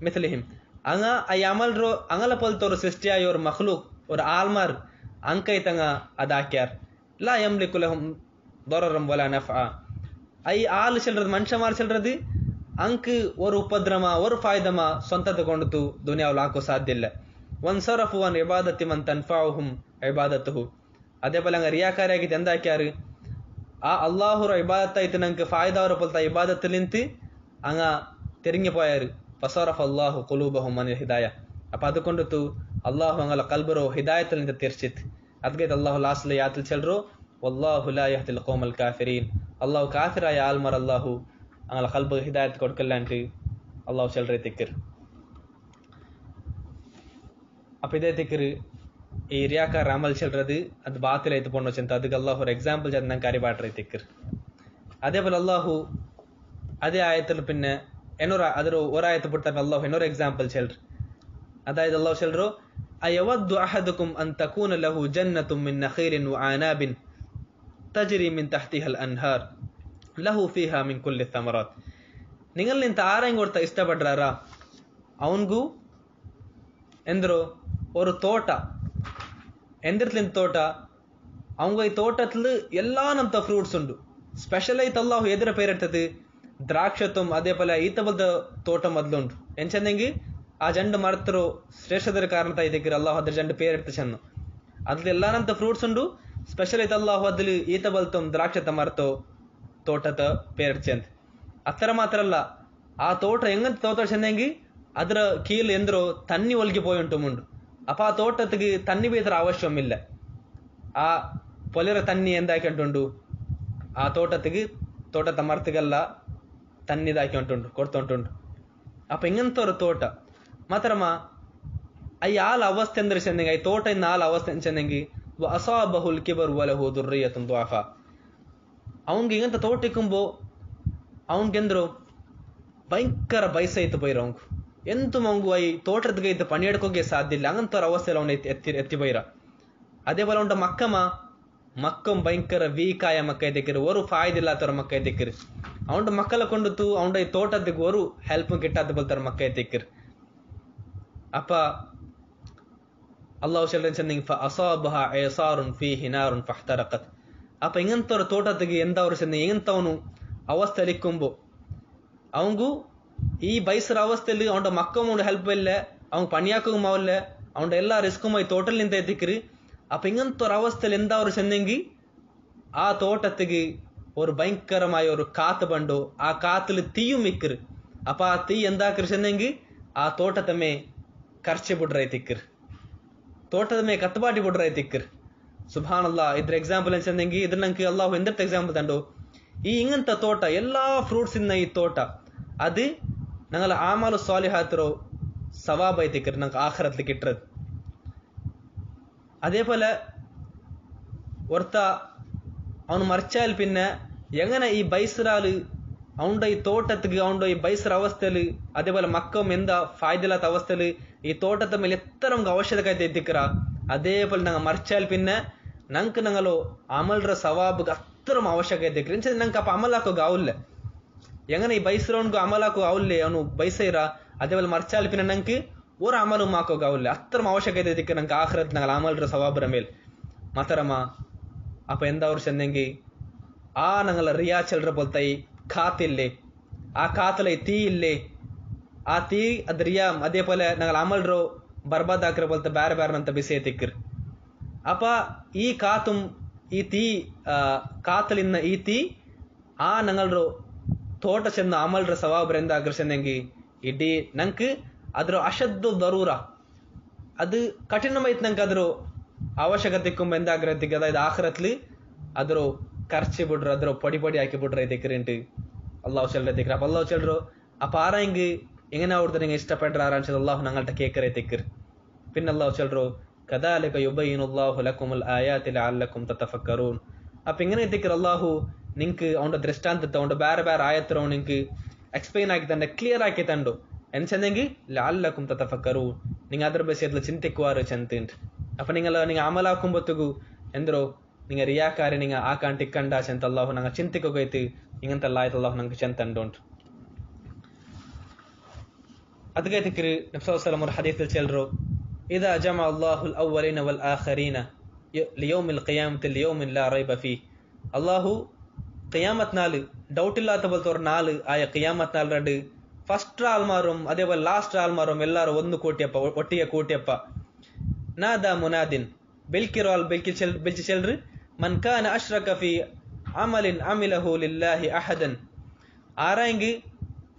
ಮಿಥ್ಲಿಹಿಮ್ ಅಂಗ ಆ ಯಾಮಲ್ ರೋ ಅಂಗಲ ಪಲ್ತೋರು ಸೃಷ್ಟಿಯಾಯೋರ್ ಮಖ್ಲೂಕ್ और ಆಲ್ಮಾರ್ ಅಂಕೈತಂಗ ಅದಾಕ್ಯಾರ್ ಲಾ ಯಮ್ಲಿಕು ಲಹುಂ ದರರಂ ವಲಾ ನಫಾ ಐ ಆಲ್ ಚೆಲ್ರದು ಮನುಷ್ಯ ಮಾರ್ ಚೆಲ್ರದು ಅಂಕ್ ஒரு ಉಪದ್ರಮ ஒரு ಫಾಯ್ದಮ ಸ್ವಂತ ತಗೊಂಡು ದುನಿಯಾವಲ್ ಹಾಕೋ ಸಾಧ್ಯ ಇಲ್ಲ ವನ್ಸರಫು ಅನ್ ಇಬಾದತಿ ಮನ್ ತನ್ಫಾಹುಂ ಇಬಾದತುಹು ಅದೇ ಬಲಂಗ ರಿಯಾಕಾರಿಯಾಗಿ ಎಂದಾಕ್ಯಾರು ಆ ಅಲ್ಲಾಹುರ ಇಬಾದತ್ ಆಯ್ತು ನಂಗೆ ಫಾಯ್ದಾ ಅವರ ಪಲ್ತ ಇಬಾದತ್ತಲಿಂತು ಅಂಗ ತೆರಿಂಗಿ ಪೋಯಾರು ಫಸರಫ ಅಲ್ಲಾಹು ಕುಲೂಬಹುಂ ಅನಿಲ್ ಹಿದಾಯ ಅಪ್ಪ ಅದಕ್ಕೊಂಡತು ಅಲ್ಲಾಹು ಅಂಗಲ ಕಲ್ಬರೋ ಹಿದಾಯತಲಿಂದ ತೀರ್ಸಿತ್ ಅದಕ್ಕೆ ಅಲ್ಲಾಹು ಲಾಸ್ಲ ಯಾತಲ್ ಚೆಲ್ರು ವಲ್ಲಾಹು ಲಾ ಯಹ್ದಿಲ್ ಕೌಮಲ್ ಕಾಫಿರೀನ್ ಅಲ್ಲಾಹು ಕಾಫಿರಾಯ ಆಲ್ಮರ್ ಅಲ್ಲಾಹು ಅಂಗಲ ಕಲ್ಬ ಹಿದಾಯತ್ ಕೊಡ್ಕಲ್ಲಾಂಟಿ ಅಲ್ಲಾಹು ಚೆಲ್ರೆ ತಿಕ್ಕಿರ್ அப்ப இதே திக்கிரு ಈ ರಿಯಾಕಾರ್ ಅಮಲ್ ಚೆಲ್ರದು ಅದು ಬಾತಿಲ್ ಐತು ಪೊಣ್ಣೋಚಂತ ಅದಕ್ಕೆ ಅಲ್ಲಾಹು ಎಕ್ಸಾಂಪಲ್ ಜದ ನಂಗೆ ಕಾರಿ ಬಾಟ್ರೆ ತಿಕ್ಕಿರ್ ಅದೇ ಬಲ ಅಲ್ಲಾಹು ಅದೇ ಆಯತಲು ಪಿನ್ನ ಏನೂರ ಅದರ ಒರಾಯತು ಬಿಡ್ತಾರೆ ಅಲ್ಲಾಹು ಏನೂರ ಎಕ್ಸಾಂಪಲ್ ಚೆಲ್ರಿ ಅದಾಯ್ತು ಅಲ್ಲಾಹು ಚೆಲ್ರು ಅಯವದ್ದು ಅಹದುಕುಂ ಅನ್ ತಕೂನ ಲಹು ಜನ್ನತುಂ ಮಿನ್ ನಖೀಲಿನ್ ವಆನಾಬಿನ್ ತಜ್ರಿ ಮಿನ್ ತಹ್ತಿಹಲ್ ಅನ್ಹಾರ್ ಲಹು ಫೀಹಾ ಮಿನ್ ಕುಲ್ಲಿ ಥಮರಾತ್ നിങ്ങൾ ನಿಂತ ಆರಂಗ್ ಕೊಡ್ತಾ ಇಷ್ಟಪಡ್ರಾರ ಅವನ್ಗೂ ಎಂದ್ರು ஒரு தோட்ட ಎಂದಿರ್ಲಿಂದ ತೋಟ ಅವಂಗ ಈ ತೋಟತ್ಲು ಎಲ್ಲಾ ನಮ್ತ ಫ್ರೂಟ್ಸ್ ಉಂಡು ಸ್ಪೆಷಲ್ ಐತ್ ಅಲ್ಲಾಹು ಎದುರ ಪೇರಿರ್ತದೆ ದ್ರಾಕ್ಷತುಂ ಅದೇ ಪಲ ಈತ ಬಲ್ದ ತೋಟ ಮೊದ್ಲುಂಡು ಎಂಚಂದಂಗಿ ಆ ಜಂಡು ಮರ್ತರು ಶ್ರೇಷ್ಠದರ ಕಾರಣತ ಇದಕ್ಕಿರ ಅಲ್ಲಾಹು ಅದ್ರ ಜಂಡು ಪೇರಿರ್ತ ಚೆನ್ನು ಅದ್ರಲ್ಲಿ ಎಲ್ಲಾ ನಮ್ತ ಫ್ರೂಟ್ಸ್ ಉಂಡು ಸ್ಪೆಷಲ್ ಐತ್ ಅಲ್ಲಾಹು ಅದ್ಲಿ ಈತ ಬಲ್ತುಂ ದ್ರಾಕ್ಷತ ಮರ್ತೋ ತೋಟದ ಪೇರಿರ್ಚೆ ಅಂತ ಅತ್ತರ ಮಾತ್ರ ಅಲ್ಲ ಆ ತೋಟ ಹೆಂಗಂತ ತೋಟ ಚೆನ್ನಂಗಿ ಅದರ ಕೀಲ್ ಎಂದ್ರೋ ತನ್ನಿ ಒಲ್ಗಿ ಪೋಯಿ ಉಂಟು ಮುಂಡು ಅಪ್ಪ ಆ ತೋಟತ್ತಿಗೆ ತನ್ನಿ ಬೇತರ ಅವಶ್ಯಮಿಲ್ಲ ಆ ಪೊಲಿರ ತನ್ನಿ ಎಂದಾಕಿಂಟುಂಡು ಆ ತೋಟತ್ತಿಗೆ ತೋಟದ ಮರ್ತಿಗೆಲ್ಲ ತನ್ನಿದಾಕಿ ಉಂಟುಂಡು ಕೊಡ್ತುಂಟುಂಡು ಅಪ್ಪ ಹಿಂಗಂತವ್ರ ತೋಟ ಮಾತ್ರಮ್ಮ ಐ ಆಲ್ ಅವಸ್ಥೆ ಅಂದ್ರೆ ಚೆನ್ನಂಗಿ ಐ ತೋಟ ಇನ್ನ ಆಲ್ ಅವಸ್ಥೆ ಚೆನ್ನಂಗಿ ಅಸಾಬಹುಲ್ ಕಿಬರ್ ವಲಹು ದುರ್ರಿಯತುಂ ದುಆಫಾ ಅವನ್ಗೆ ಹಿಂಗಂತ ತೋಟ ಇಕ್ಕುಂಬೋ ಅವನ್ಗೆಂದ್ರು ಭಯಂಕರ ಬಯಸೈತು ಬೈರ ಅವಂಗು ಎಂತು ಮಂಗು ಐ ತೋಟದ್ಗೆ ಇದ್ದ ಪಣಿಯಡ್ಕೋಗೆ ಸಾಧ್ಯ ಇಲ್ಲ ಹಂಗಂತವ್ರ ಅವಸ್ಥೆಲ್ಲ ಅವನ ಎತ್ತಿ ಬೈರ ಅದೇ ಬಲ ಉಂಟ ಮಕ್ಕಂ ಭಯಂಕರ ವೀಕಾಯ ಮಕ್ಕ ತೆಕ್ಕಿರು ಒರು ಫಾಯ್ದಿಲ್ಲ ಆತವ್ರ ಮಕ್ಕ ತೆಕ್ಕಿರು ಅವನ ಮಕ್ಕಳ ಕೊಂಡುತ್ತು ಅವನ ಈ ತೋಟದ್ಗೆ ಒರು ಹೆಲ್ಪ್ ಗಿಟ್ಟಾದ ಬಲ್ತಾರ ಮಕ್ಕ ತೆಕ್ಕಿರು ಅಪ್ಪ ಅಲ್ಲಾಹು ಚೆಂದಿಂಗ್ ಅಸಾಬಹ ಐಸಾರುನ್ ಫೀಹಿ ನಾರುನ್ ಫಹ್ತರಕತ್ ಅಪ್ಪ ಹಿಂಗಂತವ್ರ ತೋಟದ್ಗೆ ಎಂದವ್ರು ಚೆಂದ ಹಿಂಗಂತವನು ಅವಸ್ಥೆ ಇಕ್ಕೊಂಬು ಅವಂಗು ಈ ಬೈಸರ ಅವಸ್ಥೆಯಲ್ಲಿ ಅವನ ಮಕ್ಕಮೂಡು ಹೆಲ್ಪ್ ಇಲ್ಲ ಅವ್ನ ಪಣಿಯಾಕ ಮಾವಲ್ಲ ಅವನ ಎಲ್ಲ ರಿಸ್ಕ್ ಮೈ ತೋಟಲ್ ನಿಂತ ಎತ್ತಿಕ್ಕಿರಿ ಅಪ್ಪ ಹಿಂಗಂತವ್ರ ಅವಸ್ಥೆಯಲ್ಲಿ ಎಂದವ್ರು ಚೆನ್ನಂಗಿ ಆ ತೋಟತ್ತಿಗೆ ஒரு பயங்கரமாய் ஒரு காத்து பண்டோ ಆ ಕಾತಲು ತೀಯು ಮಿಕ್ಕಿರು ಅಪ್ಪ ಆ ತೀ ಎಂದಾಕ್ರಿ ಚೆನ್ನಂಗಿ ಆ ತೋಟದ ಮೇ ಖರ್ಚೆ ಬಿಡ್ರೈತಿಕ್ಕಿರು ತೋಟದ ಮೇ ಕತ್ತಬಾಟಿ ಬಿಡ್ರೈತಿಕ್ಕಿರು ಸುಬ್ಹಾನಲ್ಲಾ ಇದ್ರ ಎಕ್ಸಾಂಪಲ್ ಏನ್ ಚೆನ್ನಂಗಿ ಇದ್ರ ನಂಗೆ ಅಲ್ಲಾಹು ಎಂದರ್ತ ಎಕ್ಸಾಂಪಲ್ ತಂಡು ಈ ಹಿಂಗಂತ ತೋಟ ಎಲ್ಲಾ ಫ್ರೂಟ್ಸ್ ಇನ್ನ ಈ ತೋಟ ಅದು ನಂಗಲ ಆಮಾಲು ಸಾಲಿಹಾತಿರೋ ಸವಾಬ್ ಐತಿಕ್ಕಿರು ನಂಗೆ ಆಖರತ್ಲಿಕ್ಕೆ ಇಟ್ರದು അതേ പോലെ ഒർത്ത അവൻ മറിച്ചാൽ പിന്നെ എങ്ങനെ ഈ ബൈസറാല് അവന്റെ ഈ തോട്ടത്തിക്ക് അവന്റെ ഈ ബൈസർ അവസ്ഥയില് അതേപോലെ മക്കം എന്താ ഫായ്ദില്ലാത്ത അവസ്ഥയില് ഈ തോട്ടത്തെ മേലെ എത്ര നമുക്ക് ആവശ്യകത എത്തിക്കറ അതേപോലെ ഞങ്ങൾ മറിച്ചാൽ പിന്നെ ഞങ്ങൾക്ക് ഞങ്ങളോ അമൽರ ಸವಾಬ್ಗೆ അത്ര ಅವಶ್ಯಕತೆ ಎತ್ತಿಕ್ರಿ ನಂಗೆ ಅಪ್ಪ ಅಮಲ್ ಹಾಕೋಗ ಆವಿಲ್ಲ ಎಂಗನ ಈ ಬೈಸ್ರೋನ್ಗು ಅಮಲಾಕು ಅವಲ್ಲಿ ಅವನು ಬೈಸೈರ ಅದೇವಲ್ಲ ಮರ್ಚಾಲ್ಪಿನ ನಂಗೆ ಓರ ಅಮಲು ಮಾಕೋಗ ಅವಲ್ಲಿ ಅತ್ರ ಅವಶ್ಯಕತೆ ಇದಕ್ಕೆ ನಂಗೆ ಆಖರತ್ ನಂಗೆ ಅಮಲ್ರ ಸವಾಬ್ರ ಮೇಲ್ ಮಾತರಮ್ಮ ಅಪ್ಪ ಎಂದವ್ರು ಚೆಂದಂಗಿ ಆ ನಂಗಲ ರಿಯಾ ಚೆಲ್ರ ಬೋಲ್ತಾಯಿ ಖಾತಿಲ್ಲೆ ಆ ಖಾತಲ ತೀ ಇಲ್ಲೇ ಆ ತೀ ಅದ್ ರಿಯಾ ಅದೇ ಪೋಲೆ ನಂಗಲ ಅಮಲ್ರು ಬರ್ಬಾದ್ ಹಾಕಿರ ಬೋಲ್ತ ಬ್ಯಾರೆ ಬ್ಯಾರನಂತ ಬಿಸಿ ತಿಕ್ಕರ್ ಅಪ್ಪ ಈ ಕಾತುಂ ಈ ತೀ ಕಾತಲಿನ ಈ ತೀ ಆ ನಂಗಲ್ರು ತೋಟ ಚೆಂದ ಅಮಲ್ರ ಸವಾಬ್ರೆಂದ ಆಕರ್ಷಣೆಂಗಿ ಇಡೀ ನಂಗೆ ಅದ್ರ ಅಶದ್ದು ದರೂರ ಅದು ಕಠಿಣಮೈತ್ ನಂಗೆ ಅದ್ರ ಅವಶ್ಯಕತೆ ಎಂದಾಗ್ರತಿಗೆ ಅದಾയത് ಆಖರತ್ಲಿ ಅದ್ರ ಖರ್ಚಿ ಬಿಡ್ರು ಅದ್ರ ಪೊಡಿ ಪೊಡಿ ಹಾಕಿ ಬಿಡ್ರ ಇದಕ್ಕಿರಿಂಟು ಅಲ್ಲಾಹು ಚೆಲ್ರ ತಿಕ್ರ ಅಪ್ಪ ಅಲ್ಲಾಹು ಚೆಲ್ರು ಅಪ್ಪ ಆರಂಗಿ എങ്ങനെ അവിടുത്തെ നിങ്ങൾ ഇഷ്ടപ്പെട്ട അള്ളാഹു ഞങ്ങളുടെ കേക്കറെ തെക്കർ പിന്നെ അള്ളാഹു ചെല്ലു കദാലിക യുബയ്യിനുല്ലാഹു ലക്കുമുൽ ആയാതി ലഅല്ലക്കും തതഫക്കറൂൻ അപ്പൊ ഇങ്ങനെ തെക്കർ അള്ളാഹു നിങ്ങൾക്ക് അവന്റെ ദൃഷ്ടാന്തത്തെ അവന്റെ ಬೇರೆ ಬೇರೆ ಆಯತ್ರ നിങ്ങൾക്ക് ಎಕ್ಸ್ಪ್ಲೈನ್ ಆಗಿ ತಂಡ ಕ್ಲಿಯರ್ ಆಗಿ ತಂಡು ಎನ್ಸಂದೆಂಗಿ ಲಅಲ್ಲക്കും ತತಫಕ್ಕರೂನ್ നിങ്ങൾ ಅದರ ವಿಷಯದಲ್ಲಿ ಚಿಂತಿಸುವಾರು ಚಂತಿಂಟ್ ಅಪ್ಪ നിങ്ങൾ ಅಮಲಾಕುಂಬತ್ತುಗು ಎಂದ್ರು നിങ്ങൾ ರಿಯಾಕಾರಿ നിങ്ങൾ ಆಕಾಂಟಿ ಕಂಡ ಚಂತ ಅಲ್ಲಾಹು ನಂಗೆ ಚಿಂತಿಕೋಗೈತಿ ಇಂಗಂತಲ್ಲ ಆಯ್ತು ಅಲ್ಲಾಹು ನಂಗೆ ಚಂತಂಡುಂಟು ಅದಕ್ಕೆ ತಿಕ್ರಿ ನಬಿ ಸಲ್ಲಲ್ಲಾಹು ಅಲೈಹಿ ವಸಲ್ಲಂ ಹದೀಸಲ್ಲಿ ಚೆಲ್ರು ಇದಾ ಜಮಾ ಅಲ್ಲಾಹುಲ್ ಅವ್ವಲೀನ ವಲ್ ಆಖರೀನ ಲಿಯೌಮಿಲ್ ಕಿಯಾಮತಿ ಲಿಯೌಮಿನ್ ಲಾ ರೈಬ ಫೀ ಅಲ್ಲಾಹು ಕಿಯಾಮತ್ ನಾಲ್ ಡೌಟ್ ಇಲ್ಲಾತ ಬಲ್ತೋರ್ ನಾಲ್ ಆಯ ಕಿಯಾಮತ್ ನಾಲ್ ರಡ್ ಫಸ್ಟ್ ಆಲ್ಮಾರುಂ ಅದೇ ಬಲ್ ಲಾಸ್ಟ್ ಆಲ್ಮಾರುಂ ಎಲ್ಲಾರು 1 ಕೋಟಿಯಪ್ಪ ಒಟ್ಟಿಗೆ ಕೋಟಿಯಪ್ಪ ನಾದಾ ಮುನಾದಿನ್ ಬಿಲ್ಕಿರೋಲ್ ಬಿಲ್ಕಿ ಚೆಲ್ರು ಮನ್ ಕಾನ ಅಶ್ರಕ ಫೀ ಅಮಲಿನ್ ಅಮಿಲಹು ಲಿಲ್ಲಾಹಿ ಅಹದನ್ ಆರಾಂಗಿ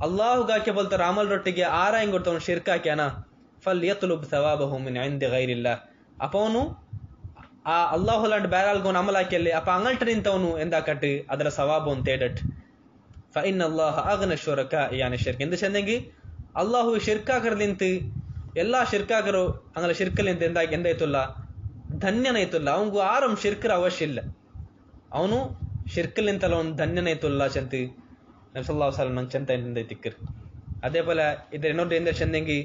ಅಲ್ಲಾಹು ಗಾಕೆ ಬೋಲ್ತಾರ ಅಮಲ್ ರೊಟ್ಟಿಗೆ ಆರಾಂಗ್ ಕೊಡ್ತಾವ ಶಿರ್ಕ್ ಹಾಕ್ಯಾನ ಫಲ್ ಯತ್ಲುಬ್ ಸವಾಬಹು ಮಿನ್ ಇಂದಿ ಗೈರಿಲ್ಲಾಹ್ ಅಪ್ಪ ಅವನು ಆ ಅಲ್ಲಾಹು ಲಾಂಡ್ ಬ್ಯಾರಲ್ಗೋನ್ ಅಮಲ್ ಹಾಕಿಯಲ್ಲಿ ಅಪ್ಪ ಅಂಗಲ್ಟ ನಿಂತವನು ಎಂದಾಕಟ್ಟು ಅದರ ಸವಾಬು ಅಂತ ಹೇಳಟ್ ಫ ಇನ್ನ ಅಲ್ಲಾಹ ಅಗ್ನ ಶುರಕಾ ಯಾನಿ ಶಿರ್ಕ್ ಎಂದು ಚಂದಂಗಿ ಅಲ್ಲಾಹು ಶಿರ್ಕಾಕರ್ಲಿಂತ ಎಲ್ಲಾ ಶಿರ್ಕಾಕರು ಅಂಗಲ ಶಿರ್ಕಲಿಂತ ಎಂದಾಯ್ತಲ್ಲ ಧನ್ಯನೈತಲ್ಲ ಅವಂಗು ಆರಂ ಶಿರ್ಕರ ಅವಶ್ಯ ಇಲ್ಲ ಅವನು ಶಿರ್ಕಲಿಂತಲ್ಲ ಅವನು ಧನ್ಯನೈತಲ್ಲ ಚಂತಿ ನಬಿ ಸಲ್ಲಲ್ಲಾಹು ಅಲೈಹಿ ವಸಲ್ಲಂ ಚಂತ ಎಂದ ತಿಕ್ಕರ್ ಅದೇ ಪೋಲ ಇದ್ರ ಇನ್ನೊಂದು ಎಂದ ಚಂದಂಗಿ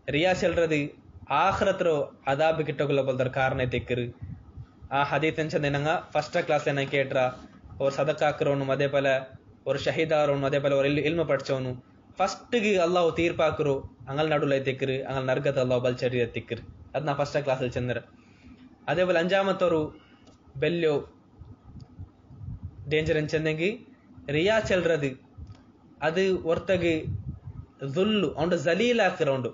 ರಿಯಾ ಚೆಲ್ರದಿ ಆಖರತ್ರು ಅದಾಬ್ ಕಿಟ್ಟೋಗಲ್ಲ ಬಲ್ದರ್ ಕಾರಣ ತಿಕ್ಕರ್ ಆ ಹದೀತ್ ಚಂದ ನಂಗ ಫಸ್ಟ್ ಕ್ಲಾಸ್ ಏನ ಕೇಟ್ರ ಅವ್ರ ಸದಕಾಕರೋನು ಅದೇ ಪೋಲ ಅವ್ರ ಶಹೀದಾರೋನು ಅದೇ ಪೋಲ ಅವ್ರ ಇಲ್ಮ ಪಡ್ಚವನು ಫಸ್ಟ್ ಗೆ ಅಲ್ಲಾಹು ತೀರ್ಪಾಕರು ಅಂಗಲ್ ನಡುಲೈ ತಿಕ್ಕರ್ ಅಂಗಲ್ ನರ್ಗತ್ ಅಲ್ಲಾಹು ಬಲ್ಚರಿ ತಿಕ್ಕರ್ ಅದನ್ನ ಫಸ್ಟ್ ಕ್ಲಾಸ್ ಅಲ್ಲಿ ಚಂದ್ರ ಅದೇ ಪೋಲ ಅಂಜಾಮತ್ತವರು ಬೆಲ್ಯೋ ಡೇಂಜರ್ ಅಂತ ಚಂದಂಗಿ ರಿಯಾ ಚೆಲ್ರದು ಅದು ಹೊರ್ತಗೆ ಜುಲ್ಲು ಅವನ ಜಲೀಲ್ ಹಾಕಿರೋಂಡು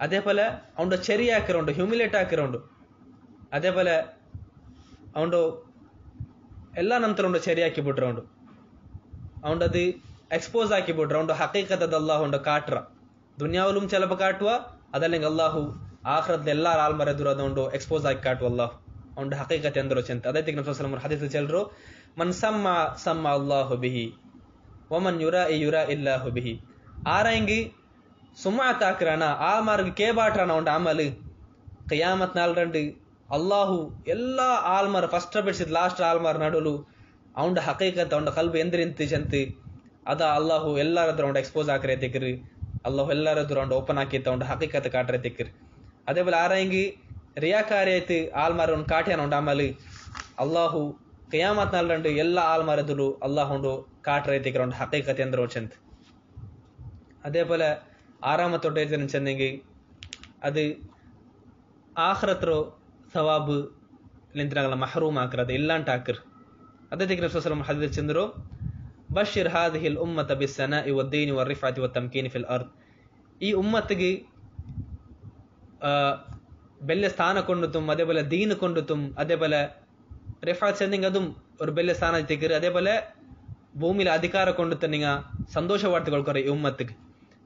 ಅದೇ ಪೋಲ ಅವನ ಚೆರಿ ಹಾಕಿರೋಂಡು ಹ್ಯೂಮಿಲೇಟ್ ಹಾಕಿರೋಂಡು ಅದೇ ಪೋಲ ಅವನು ಎಲ್ಲ ನಂತರ ಅವನು ಚೆರಿ ಹಾಕಿ ಬಿಟ್ರೌಂಡು ಅವನದು ಎಕ್ಸ್ಪೋಸ್ ಹಾಕಿ ಬಿಟ್ರ ಅವನು ಹಕೀಕತದ ಅಲ್ಲಾಹು ಅವನ ಕಾಟ್ರ ದುನಿಯಾವಲುಂ ಚೆಲಪ ಕಾಟುವ ಅದಲ್ಲ ಅಲ್ಲಾಹು ಆಖರದ್ ಎಲ್ಲ ಆಲ್ಮರೆದ್ರು ಅದೊಂದು ಎಕ್ಸ್ಪೋಸ್ ಆಗಿ ಕಾಟುವ ಅಲ್ಲಾಹು ಅವನ ಹಕೀಕತೆ ಅಂದ್ರು ಚಂತ ಅದೇ ನಬಿ ಸಲ್ಲಲ್ಲಾಹು ಅಲೈಹಿ ವಸಲ್ಲಂ ಹದೀಸ್ ಚೆಲ್ರು ಮನ್ ಸಮ್ಮ ಅಲ್ಲಾಹು ಬಿಹಿ ವಮನ್ ಯುರಾ ಇಲ್ಲಾಹು ಬಿಹಿ ಆರಂಗಿ ಸುಮಾತ್ ಆಕ್ರಾನ ಆ ಮಾರ್ಗ ಕೇಬಾಟ್ರಾನ ಉಂಡ ಅಮಲ್ ಕಿಯಾಮತ್ ನಾಲ್ ರಂಡು ಅಲ್ಲಾಹು ಎಲ್ಲಾ ಆಲ್ಮಾರ್ ಫಸ್ಟ್ ಬಿಡಿಸಿದ ಲಾಸ್ಟ್ ಆಲ್ಮಾರ್ ನಡುಲು ಅವನ ಹಕೀಕತ್ ಅವನ ಕಲ್ಬು ಎಂದ್ರಿಂತಿ ಚಂತಿ ಅದ ಅಲ್ಲಾಹು ಎಲ್ಲಾರದ್ರ ಅವನ ಎಕ್ಸ್ಪೋಸ್ ಹಾಕ್ರೆ ತಿಕ್ರಿ ಅಲ್ಲಾಹು ಎಲ್ಲಾರದ್ರ ಅವನ ಓಪನ್ ಹಾಕಿತ್ತ ಅವನ ಹಕೀಕತ್ ಕಾಟ್ರೆ ತಿಕ್ರಿ ಅದೇ പോലെ ಆರಂಗಿ ರಿಯಾಕಾರಿ ಐತಿ ಆಲ್ಮಾರ್ ಅವ್ನ ಕಾಟ್ಯಾನ ಉಂಡ ಅಮಲ್ ಅಲ್ಲಾಹು ಕಿಯಾಮತ್ ನಾಲ್ ರಂಡು ಎಲ್ಲಾ ಆಲ್ಮಾರದುಲು ಅಲ್ಲಾಹ್ ಉಂಡು ಕಾಟ್ರೆ ತಿಕ್ರ ಅವನ ಹಕೀಕತ್ ಎಂದ್ರ ಚಂತ ಅದೇ പോലെ ಆರಾಮತ್ತೊಟ್ಟೆ ಚಂದಂಗಿ ಅದು ಆಖರತ್ರು ಸವಾಬ್ ಲಿಂತ್ರಾಗಲ್ಲ ಮಹರೂಮ್ ಹಾಕ್ರದ ಇಲ್ಲಾಂಟ ಹಾಕ್ರ ಅದೇ ನಬಿ ಸಲ್ಲಲ್ಲಾಹು ಅಲೈಹಿ ವಸಲ್ಲಂ ಹದೀಸ್ ಚಂದ್ರು ಬಶಿರ್ ಹಾದಿಹಿಲ್ ಉಮ್ಮತ ಬಿಸ್ಸನಾಇ ವದ್ದೀನಿ ವರ್ರಿಫಾತಿ ವತ್ತಮ್ಕೀನಿ ಫಿಲ್ ಅರ್ದ್ ಈ ಉಮ್ಮತ್ತಿಗೆ ಬೆಲ್ಲ ಸ್ಥಾನ ಕೊಂಡುತ್ತುಂ ಅದೇ പോലെ ದೀನ್ ಕೊಂಡುತ್ತುಂ ಅದೇ പോലെ റിഫാത്ത് ചെന്നിങ് അതും ഒരു വലിയ സ്ഥാനത്തേക്ക് അതേപോലെ ഭൂമിയിൽ അധികാരം കൊണ്ടുത്ത നിങ്ങൾ സന്തോഷ വാർത്തകൾ കുറേ ഈ ഉമ്മത്തിക്ക്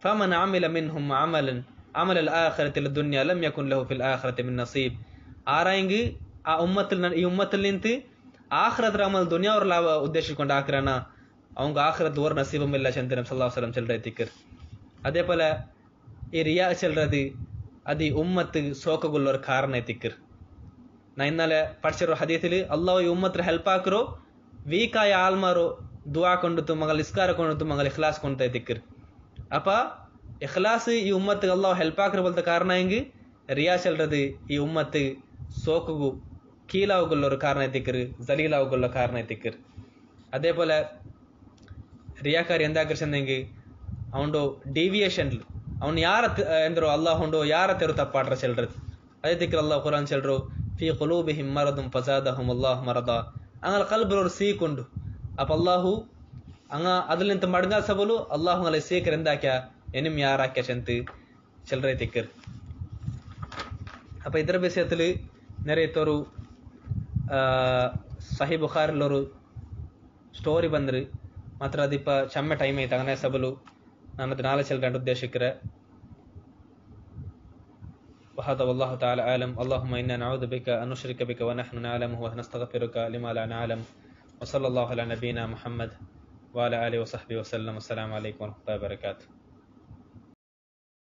ഫമൻ ആമില മിൻഹും അമലൻ അമലൽ ആഖിറത്തിൽ ദുനിയ ലം യകുൻ ലഹു ഫിൽ ആഖിറതി മിൻ നസീബ് ആരായെങ്കിൽ ആ ഈ ഉമ്മത്തിൽ നിന്ത് ആഖിറത്ത് അമൽ ദുനിയാവർ ലാഭ ഉദ്ദേശിച്ചുകൊണ്ട് ആക്രാന அவங்க ஆഖിറത്ത് ஒரு நசீபும் இல்ல சந்திர நபி ஸல்லல்லாஹு அலைஹி வஸல்லம் சொல்ற திக்ர் அதே போல ಈ ರಿಯಾ ಚೆಲ್ರದು ಅದು ಉಮ್ಮತ್ ಸೋಕಗೊಳ್ಳ ஒரு ಕಾರಣ திக்ர் ನಾ ಇನ್ನಲೆ ಪಡಿಸಿರೋ ಹದೀಸಲ್ಲಿ ಅಲ್ಲಾಹು ಈ ಉಮ್ಮತ್ರ ಹೆಲ್ಪ್ ಹಾಕರು ವೀಕಾಯ ಆಲ್ಮಾರು ದುಆ ಕೊಂಡುತ್ತು ಮಗಲ್ ಇಸ್ಕಾರ ಕೊಂಡುತ್ತು ಮಗಲ್ ಇಖ್ಲಾಸ್ ಕೊಂಡ್ತಾ ತಿಕ್ರ್ ಅಪ್ಪ ಇಖ್ಲಾಸ್ ಈ ಉಮ್ಮತ್ ಅಲ್ಲಾಹು ಹೆಲ್ಪ್ ಹಾಕರು ಬಲ್ತ ಕಾರಣ ಹೆಂಗಿ ರಿಯಾ ಚೆಲ್ರದು ಈ ಉಮ್ಮತ್ ಸೋಕಗು ಕೀಲಾವುಗೊಳ್ಳ ஒரு ಕಾರಣ ತಿಕ್ರ್ ಜಲೀಲಾವುಗೊಳ್ಳ ಕಾರಣ ತಿಕ್ರ್ ಅದೇ പോലെ ರಿಯಾಕಾರಿ ಎಂದಾಕರ್ಸಂದಂಗೆ ಅವನು ಡೀವಿಯೇಷನ್ ಅವನು ಯಾರ ಎಂದ್ರು ಅಲ್ಲಾಹ್ ಹೊಂಡು ಯಾರ ತೆರು ತಪ್ಪಾಡ್ರ ಚೆಲ್ರದು ಅದೇ ತಿಕ್ಕರ್ ಅಲ್ಲಾಹ್ ಕುರಾನ್ ಚೆಲ್ರು ಫಿ ಕುಲೂಬಿಹಿಮ್ ಮರದುಂ ಫಜಾದಹುಮ್ ಅಲ್ಲಾಹ್ ಮರದ ಅಂಗಳ ಕಲ್ಬ್ರವ್ರು ಸೀಕೊಂಡು ಅಪ್ಪ ಅಲ್ಲಾಹು ಅಂಗ ಅದಲಿಂತ ಮಡ್ಗಾ ಸಬಲು ಅಲ್ಲಾಹು ಅಲ್ಲ ಸೀಕರ್ ಎಂದಾಕ್ಯ ಎನಿಮ್ ಯಾರಾಕ್ಯ ಚಂತು ಚೆಲ್ರೈ ತಿಕ್ಕರ್ ಅಪ್ಪ ಇದರ ವಿಷಯത്തിൽ ನೆರೆಯತೋರು ಸಹಿ ಬುಖಾರಿಲೊರು ಸ್ಟೋರಿ ಬಂದ್ರಿ ಮಾತ್ರ ಅದಿಪ್ಪ ಚಮ್ಮೆ ಟೈಮ್ ಐತೆ അങ്ങനെ ಸಬಲು ನನ್ನದು ನಾಳೆ ಚೆಲ್ಗಂಡು ಉದ್ದೇಶಿಕ್ರೆ وهذا والله تعالى أعلم. اللهم إنا نعوذ بك أن نشرك بك ونحن نعلمه ونستغفرك لما لا نعلم. وصلى الله على نبينا محمد وعلى آله وصحبه وسلم. السلام عليكم ورحمة الله وبركاته.